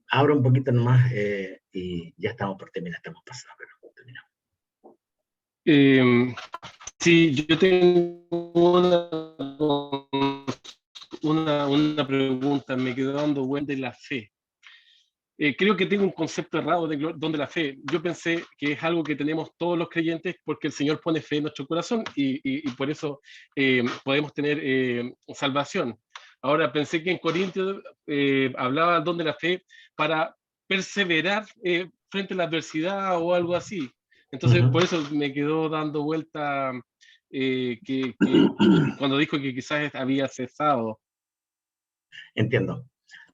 abro un poquito nomás y ya estamos por terminar, estamos pasados, pero terminamos. Sí, yo tengo una pregunta, me quedó dando vuelta de la fe. creo que tengo un concepto errado de don de la fe. Yo pensé que es algo que tenemos todos los creyentes porque el Señor pone fe en nuestro corazón y por eso podemos tener salvación. Ahora pensé que en Corintios hablaba del don de la fe para perseverar frente a la adversidad o algo así. Entonces, por eso me quedó dando vuelta que cuando dijo que quizás había cesado. Entiendo.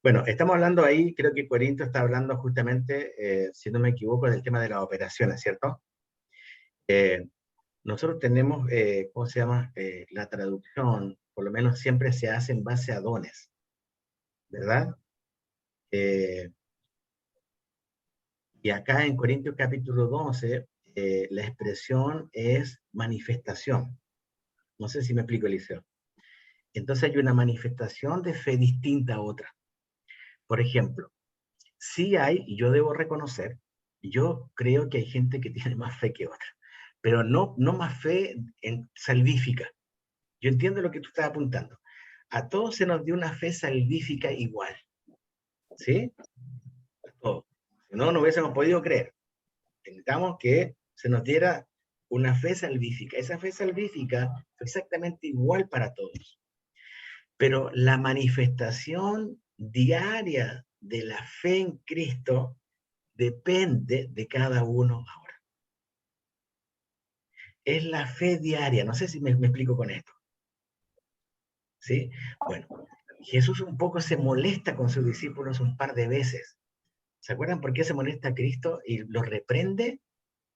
Bueno, estamos hablando ahí, creo que Corinto está hablando justamente, si no me equivoco, del tema de las operaciones, ¿cierto? Nosotros tenemos, ¿cómo se llama? La traducción, por lo menos siempre se hace en base a dones, ¿verdad? Y acá en Corintios capítulo 12, la expresión es manifestación. No sé si me explico, Eliseo. Entonces hay una manifestación de fe distinta a otra. Por ejemplo, sí hay, y yo debo reconocer, yo creo que hay gente que tiene más fe que otra, pero no más fe salvífica. Yo entiendo lo que tú estás apuntando. A todos se nos dio una fe salvífica igual, ¿sí? A todos. Si no, no hubiésemos podido creer. Necesitamos que se nos diera una fe salvífica. Esa fe salvífica fue exactamente igual para todos. Pero la manifestación diaria de la fe en Cristo depende de cada uno ahora. Es la fe diaria. No sé si me explico con esto. ¿Sí? Bueno, Jesús un poco se molesta con sus discípulos un par de veces. ¿Se acuerdan por qué se molesta a Cristo y los reprende?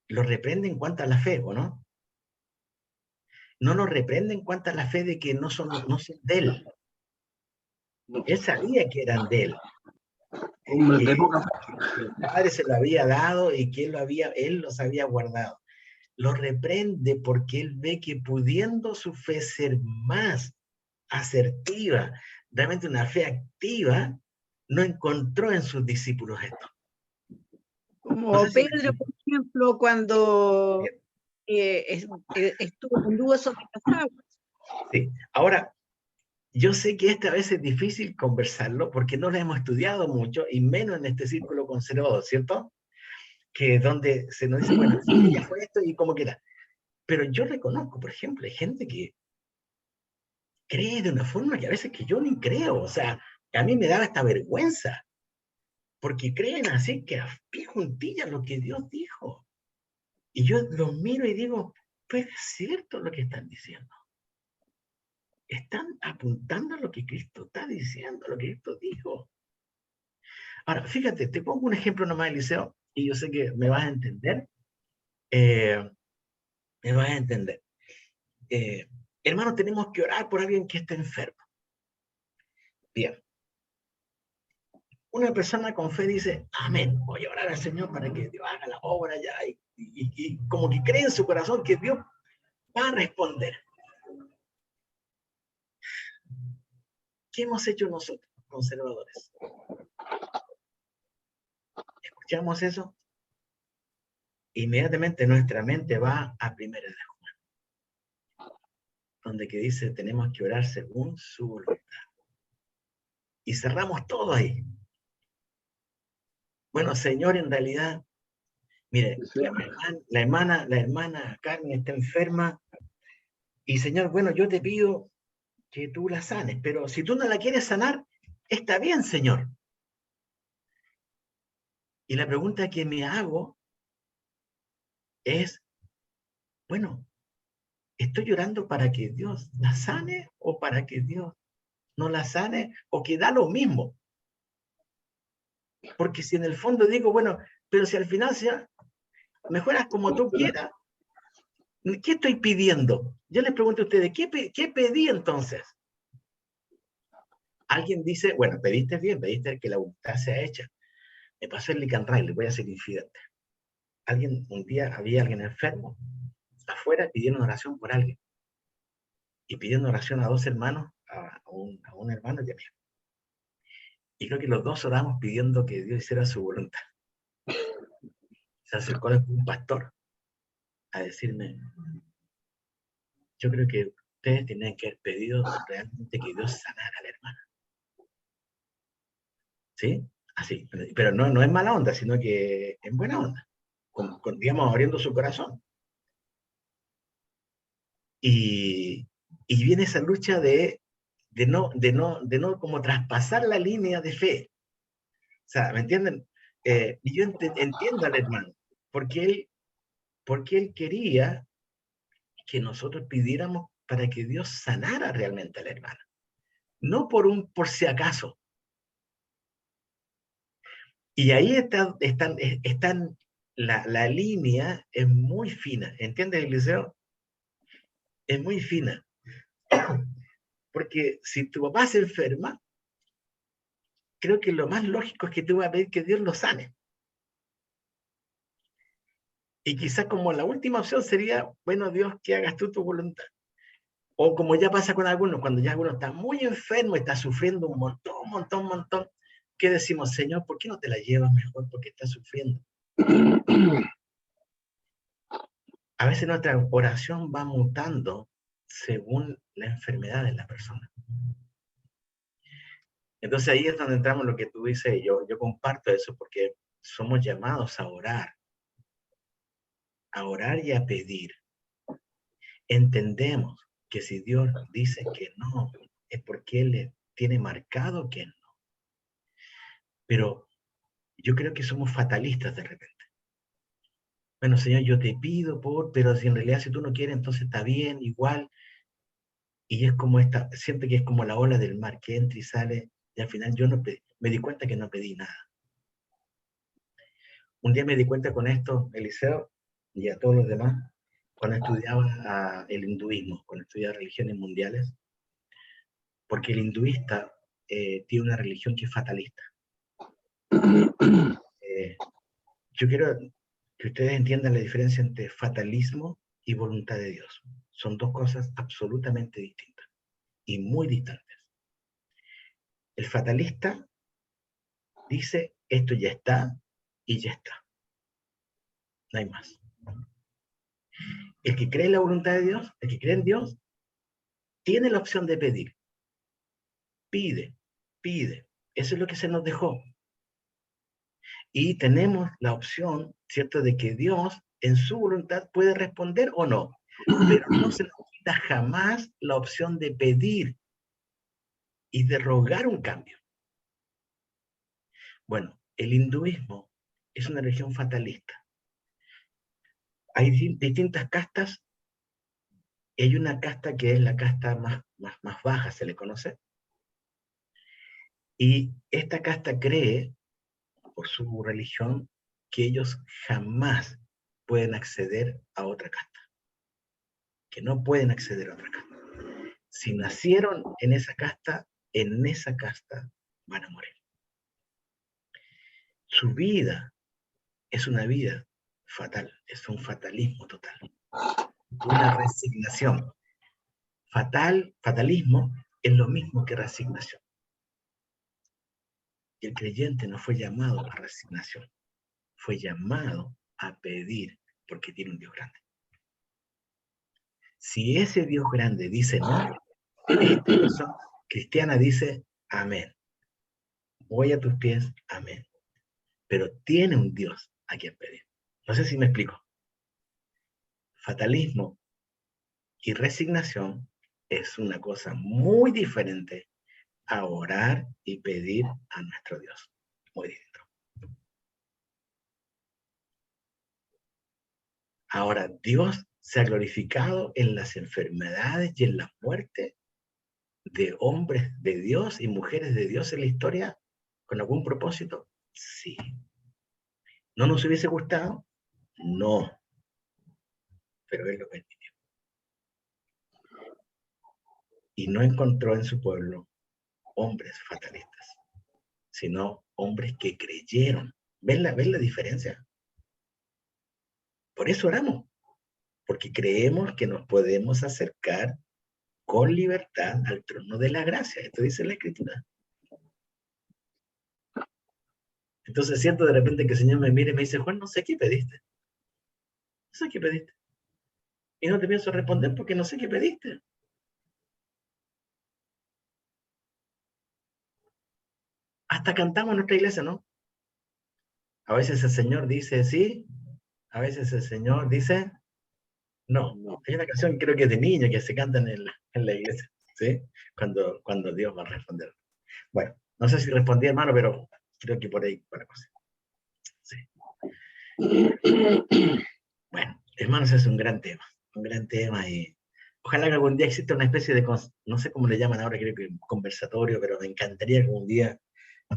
Los reprende en cuanto a la fe, ¿o no? No los reprende en cuanto a la fe de que no son de él. Él sabía que eran de él. Hombres de Que poca el Padre se lo había dado y que él los había guardado. Lo reprende porque él ve que pudiendo su fe ser más asertiva, realmente una fe activa, no encontró en sus discípulos esto. Como No sé si Pedro, por ejemplo, cuando anduvo sobre las aguas. sí. Ahora, yo sé que esta vez es difícil conversarlo porque no lo hemos estudiado mucho y menos en este círculo conservador, ¿cierto? Que donde se nos dice, bueno, ella fue esto y como que era. Pero yo reconozco, por ejemplo, hay gente que cree de una forma que a veces que yo ni creo, o sea, a mí me daba esta vergüenza, porque creen así que a pie juntillas lo que Dios dijo. Y yo los miro y digo, pues es cierto lo que están diciendo. Están apuntando a lo que Cristo está diciendo, a lo que Cristo dijo. Ahora, fíjate, te pongo un ejemplo nomás, Eliseo, y yo sé que me vas a entender. Me vas a entender. Hermano, tenemos que orar por alguien que esté enfermo. Bien. Una persona con fe dice, amén, voy a orar al Señor para que Dios haga la obra ya, y como que cree en su corazón que Dios va a responder. ¿Qué hemos hecho nosotros, conservadores? Escuchamos eso, inmediatamente nuestra mente va a 1 de Juan, donde que dice, tenemos que orar según su voluntad. Y cerramos todo ahí. Bueno, Señor, en realidad, mire, la hermana Carmen está enferma, y Señor, bueno, yo te pido que tú la sanes, pero si tú no la quieres sanar, está bien, Señor. Y la pregunta que me hago es, bueno, ¿estoy llorando para que Dios la sane o para que Dios no la sane o que da lo mismo? Porque si en el fondo digo, bueno, pero si al final sea, mejoras como tú quieras, ¿qué estoy pidiendo? Yo les pregunto a ustedes, ¿qué pedí entonces? Alguien dice, bueno, pediste bien, pediste que la voluntad sea hecha. Me pasó el Licanray, les voy a ser infidente. Un día había alguien enfermo, afuera pidieron oración por alguien. Y pidiendo oración a dos hermanos, a un hermano y a mí. Y creo que los dos oramos pidiendo que Dios hiciera su voluntad. Se acercó un pastor a decirme, yo creo que ustedes tenían que haber pedido realmente que Dios sanara a la hermana. ¿Sí? así, pero no es mala onda, sino que en buena onda, digamos, abriendo su corazón. Y viene esa lucha de no como traspasar la línea de fe. O sea, ¿me entienden? Y yo entiendo al hermano, porque él quería que nosotros pidiéramos para que Dios sanara realmente a la hermana. No por si acaso. Y ahí están la línea es muy fina. ¿Entiendes, Eliseo? Es muy fina. Porque si tu papá se enferma, creo que lo más lógico es que tú vas a pedir que Dios lo sane. Y quizás como la última opción sería, bueno, Dios, que hagas tú tu voluntad. O como ya pasa con algunos, cuando ya alguno está muy enfermo, está sufriendo un montón, ¿qué decimos? Señor, ¿por qué no te la llevas mejor? Porque está sufriendo. A veces nuestra oración va mutando según la enfermedad de la persona. Entonces ahí es donde entramos lo que tú dices, yo comparto eso porque somos llamados a orar y a pedir. Entendemos que si Dios dice que no, es porque Él tiene marcado que no. Pero yo creo que somos fatalistas de repente. Bueno, Señor, yo te pido pero si en realidad si tú no quieres, entonces está bien, igual. Y es como siento que es como la ola del mar que entra y sale, y al final yo no pedí, me di cuenta que no pedí nada. Un día me di cuenta con esto, Eliseo, y a todos los demás, cuando estudiaba el hinduismo, cuando estudiaba religiones mundiales, porque el hinduista tiene una religión que es fatalista. Yo quiero que ustedes entiendan la diferencia entre fatalismo y voluntad de Dios. Son dos cosas absolutamente distintas y muy distantes. El fatalista dice, esto ya está y ya está. No hay más. El que cree en la voluntad de Dios, el que cree en Dios, tiene la opción de pedir. Pide. Eso es lo que se nos dejó. Y tenemos la opción, ¿cierto?, de que Dios en su voluntad puede responder o no. Pero no se nos quita jamás la opción de pedir y de rogar un cambio. Bueno, el hinduismo es una religión fatalista. Hay distintas castas. Hay una casta que es la casta más baja, se le conoce. Y esta casta cree, por su religión, que ellos jamás pueden acceder a otra casta. Que no pueden acceder a otra casta. Si nacieron en esa casta van a morir. Su vida es una vida fatal, es un fatalismo total. Una resignación. Fatalismo es lo mismo que resignación. Y el creyente no fue llamado a resignación, fue llamado a pedir, porque tiene un Dios grande. Si ese Dios grande dice no, esta persona cristiana dice amén. Voy a tus pies, amén. Pero tiene un Dios a quien pedir. No sé si me explico. Fatalismo y resignación es una cosa muy diferente a orar y pedir a nuestro Dios. Muy distinto. Ahora, Dios se ha glorificado en las enfermedades y en la muerte de hombres de Dios y mujeres de Dios en la historia con algún propósito. Sí. ¿No nos hubiese gustado? No. Pero Él lo permitió. Y no encontró en su pueblo hombres fatalistas, sino hombres que creyeron. ¿Ven la diferencia? Por eso oramos, porque creemos que nos podemos acercar con libertad al trono de la gracia. Esto dice la Escritura. Entonces siento de repente que el Señor me mire y me dice, Juan, no sé qué pediste. No sé qué pediste. Y no te pienso responder porque no sé qué pediste. Hasta cantamos en nuestra iglesia, ¿no? A veces el Señor dice sí, a veces el Señor dice no. Hay una canción, creo que es de niño, que se canta en la iglesia, ¿sí? Cuando Dios va a responder. Bueno, no sé si respondí, hermano, pero creo que por ahí va la cosa. Sí. Bueno, hermanos, es un gran tema, y ojalá que algún día exista una especie de, no sé cómo le llaman ahora, creo que conversatorio, pero me encantaría que un día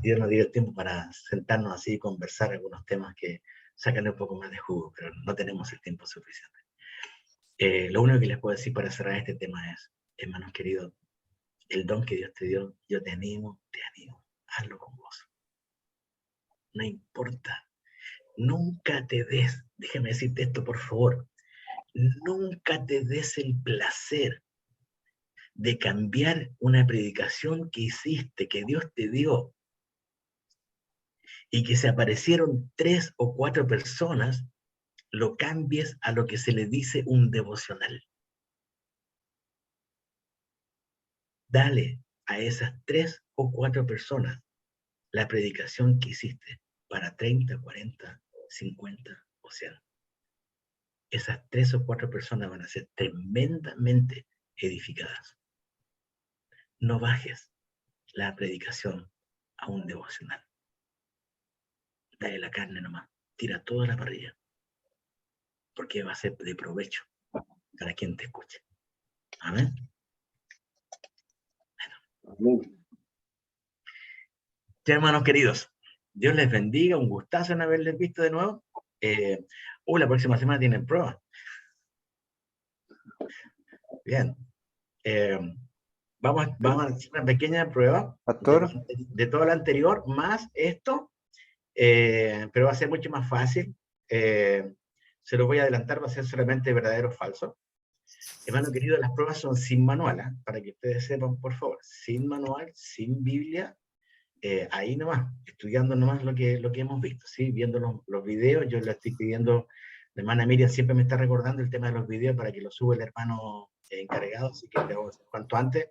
Dios nos diera el tiempo para sentarnos así y conversar algunos temas que sacan un poco más de jugo, pero no tenemos el tiempo suficiente. Lo único que les puedo decir para cerrar este tema es, hermanos queridos, el don que Dios te dio, yo te animo, hazlo con gozo. No importa, nunca te des, déjame decirte esto por favor, nunca te des el placer de cambiar una predicación que hiciste, que Dios te dio, y que se aparecieron 3 o 4 personas, lo cambies a lo que se le dice un devocional. Dale a esas 3 o 4 personas la predicación que hiciste para 30, 40, 50 o 100. Esas 3 o 4 personas van a ser tremendamente edificadas. No bajes la predicación a un devocional. Dale la carne nomás, tira toda la parrilla, porque va a ser de provecho para quien te escuche. Amén. Amén. Ya, hermanos queridos, Dios les bendiga, un gustazo en haberles visto de nuevo. La próxima semana tienen prueba. Bien. Vamos a hacer una pequeña prueba Pastor, de todo lo anterior, más esto, pero va a ser mucho más fácil. Se lo voy a adelantar, va a ser solamente verdadero o falso. Hermano querido, las pruebas son sin manual, ¿eh? Para que ustedes sepan, por favor, sin manual, sin Biblia, ahí nomás, estudiando nomás lo que hemos visto, ¿sí? Viendo los videos. Yo le estoy pidiendo, la hermana Miriam siempre me está recordando el tema de los videos para que lo suba el hermano encargado, así que le vamos a hacer cuanto antes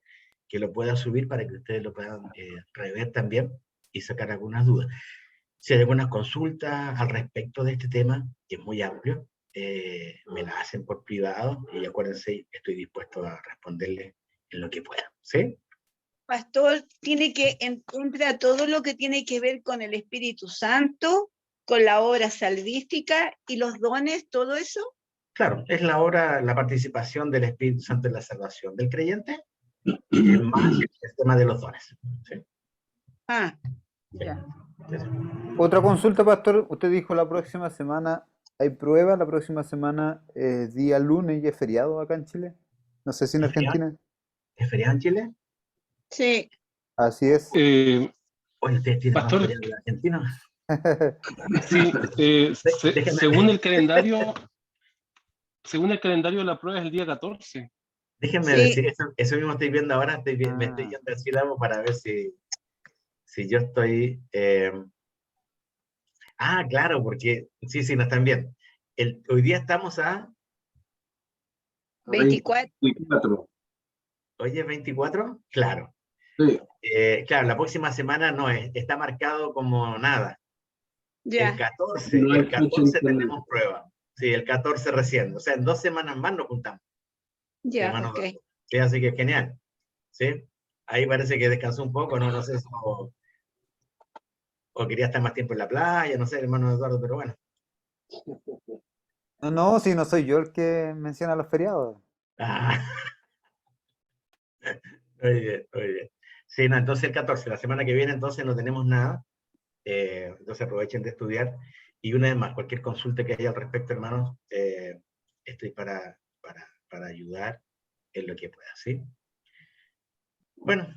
que lo pueda subir para que ustedes lo puedan rever también y sacar algunas dudas. Si hay algunas consultas al respecto de este tema, que es muy amplio, me la hacen por privado, y acuérdense, estoy dispuesto a responderles en lo que pueda, ¿sí? Pastor, entra todo lo que tiene que ver con el Espíritu Santo, con la obra salvífica y los dones, todo eso. Claro, es la participación del Espíritu Santo en la salvación del creyente, más el tema de los dones, ¿sí? Ah, ya. otra consulta, pastor. Usted dijo la próxima semana hay prueba, la próxima semana es día lunes y es feriado acá en Chile. No sé si en Argentina. ¿Es feriado en Chile? Sí. Así es. Oye, ¿ustedes tienen más Pastor, feriado que la Argentina? sí, según el calendario, la prueba es el día 14. Déjenme decir, eso mismo estoy viendo ahora, me estoy yendo a decir algo para ver si yo estoy... claro, porque sí, no están bien. Hoy día estamos a... 24. ¿Hoy es 24? Claro. Sí. Claro, la próxima semana no está marcado como nada. Ya. El 14, No hay el 14 fecha tenemos prueba. Sí, el 14 recién. O sea, en 2 semanas más nos juntamos. Ya, Hermano, ok. sí, así que genial. ¿Sí? Ahí parece que descansó un poco, no sé si o quería estar más tiempo en la playa, no sé, hermano Eduardo, pero bueno. No, si no soy yo el que menciona los feriados. Muy bien, muy bien. Sí, no, entonces el 14, la semana que viene entonces no tenemos nada, entonces aprovechen de estudiar, y una vez más, cualquier consulta que haya al respecto, hermanos, estoy para ayudar en lo que pueda, ¿sí? Bueno,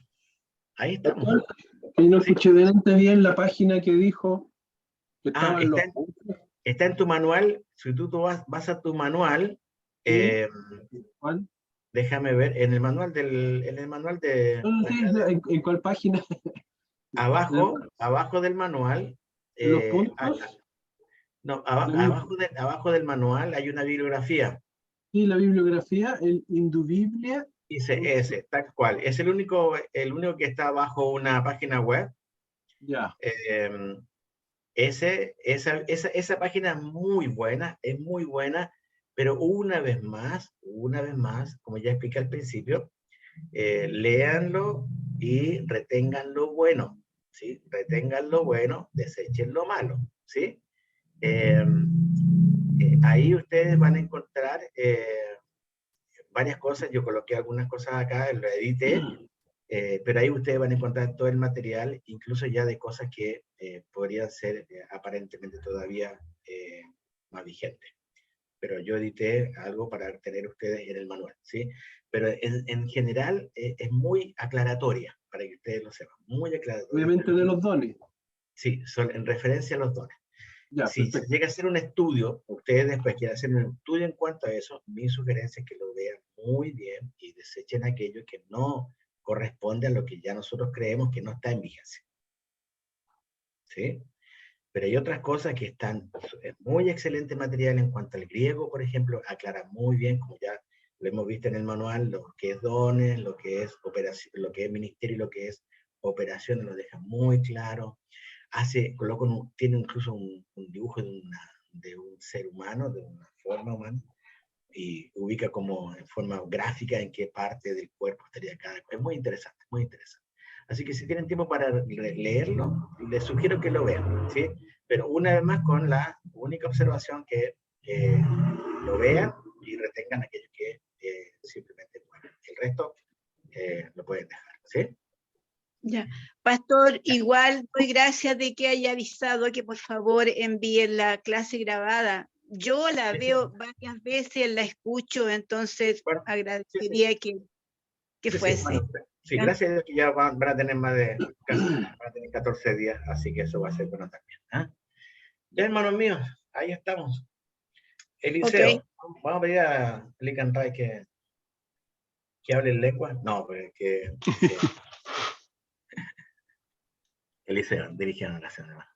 ahí estamos. Y no escuché delante bien la página que dijo que estaban los... Está en tu manual. Si tú vas a tu manual, ¿Cuál? déjame ver, en el manual de... ¿En cuál página? Abajo del manual, ¿Los puntos? no, abajo del manual hay una bibliografía. Sí, la bibliografía, el Indubiblia. Dice ese, tal cual. Es el único que está bajo una página web Ya. Esa página es muy buena, pero una vez más, como ya expliqué al principio, léanlo y retengan lo bueno, ¿sí? Retengan lo bueno, desechen lo malo, ¿sí? Ahí ustedes van a encontrar varias cosas. Yo coloqué algunas cosas acá, lo edité, pero ahí ustedes van a encontrar todo el material, incluso ya de cosas que podrían ser aparentemente todavía más vigentes. Pero yo edité algo para tener ustedes en el manual, ¿sí? Pero en general es muy aclaratoria, para que ustedes lo sepan, muy aclaratoria. Obviamente de los dones. Sí, son en referencia a los dones. Ya, si perfecto. llega a ser un estudio, ustedes después quieren hacer un estudio en cuanto a eso, mi sugerencia es que lo vean muy bien y desechen aquello que no corresponde a lo que ya nosotros creemos que no está en vigencia. ¿Sí? Pero hay otras cosas que están, es muy excelente material en cuanto al griego, por ejemplo, aclara muy bien, como ya lo hemos visto en el manual, lo que es dones, lo que es operación, lo que es ministerio y lo que es operaciones, lo deja muy claro. Tiene incluso un dibujo de un ser humano, de una forma humana, y ubica como en forma gráfica en qué parte del cuerpo estaría cada cosa. Es muy interesante, muy interesante. Así que si tienen tiempo para leerlo, les sugiero que lo vean, ¿sí? Pero una vez más con la única observación que lo vean y retengan aquello que simplemente pueden. El resto lo pueden dejar, ¿sí? Ya. Pastor, igual doy gracias de que haya avisado que por favor envíen la clase grabada. Yo la veo varias veces, la escucho, entonces bueno, agradecería que fuese. Bueno, sí, gracias a Dios que ya van a tener van a tener 14 días, así que eso va a ser bueno también. ¿Eh? Ya, hermanos míos, ahí estamos. Eliseo, vamos a pedir a Lican Ray que hable en lengua. No, pues Eliseo, dirige la oración, hermano.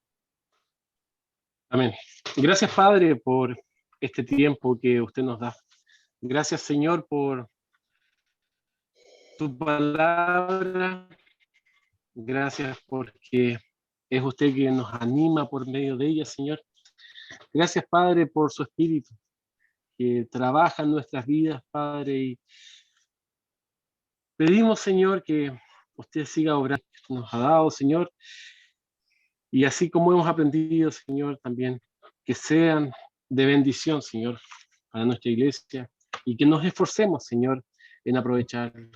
Amén. Gracias, Padre, por este tiempo que usted nos da. Gracias, Señor, por tu palabra. Gracias porque es usted quien nos anima por medio de ella, Señor. Gracias, Padre, por su espíritu que trabaja en nuestras vidas, Padre. Y pedimos, Señor, que usted siga obrando, que nos ha dado, Señor. Y así como hemos aprendido, Señor, también que sean de bendición, Señor, para nuestra iglesia y que nos esforcemos, Señor, en aprovecharlo.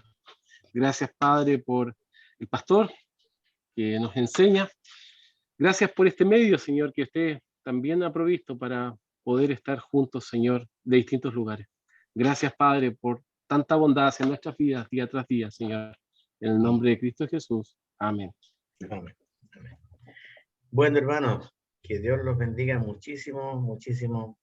Gracias, Padre, por el pastor que nos enseña. Gracias por este medio, Señor, que usted también ha provisto para poder estar juntos, Señor, de distintos lugares. Gracias, Padre, por tanta bondad en nuestras vidas día tras día, Señor. En el nombre de Cristo Jesús. Amén. Amén. Amén. Bueno, hermanos, que Dios los bendiga muchísimo, muchísimo.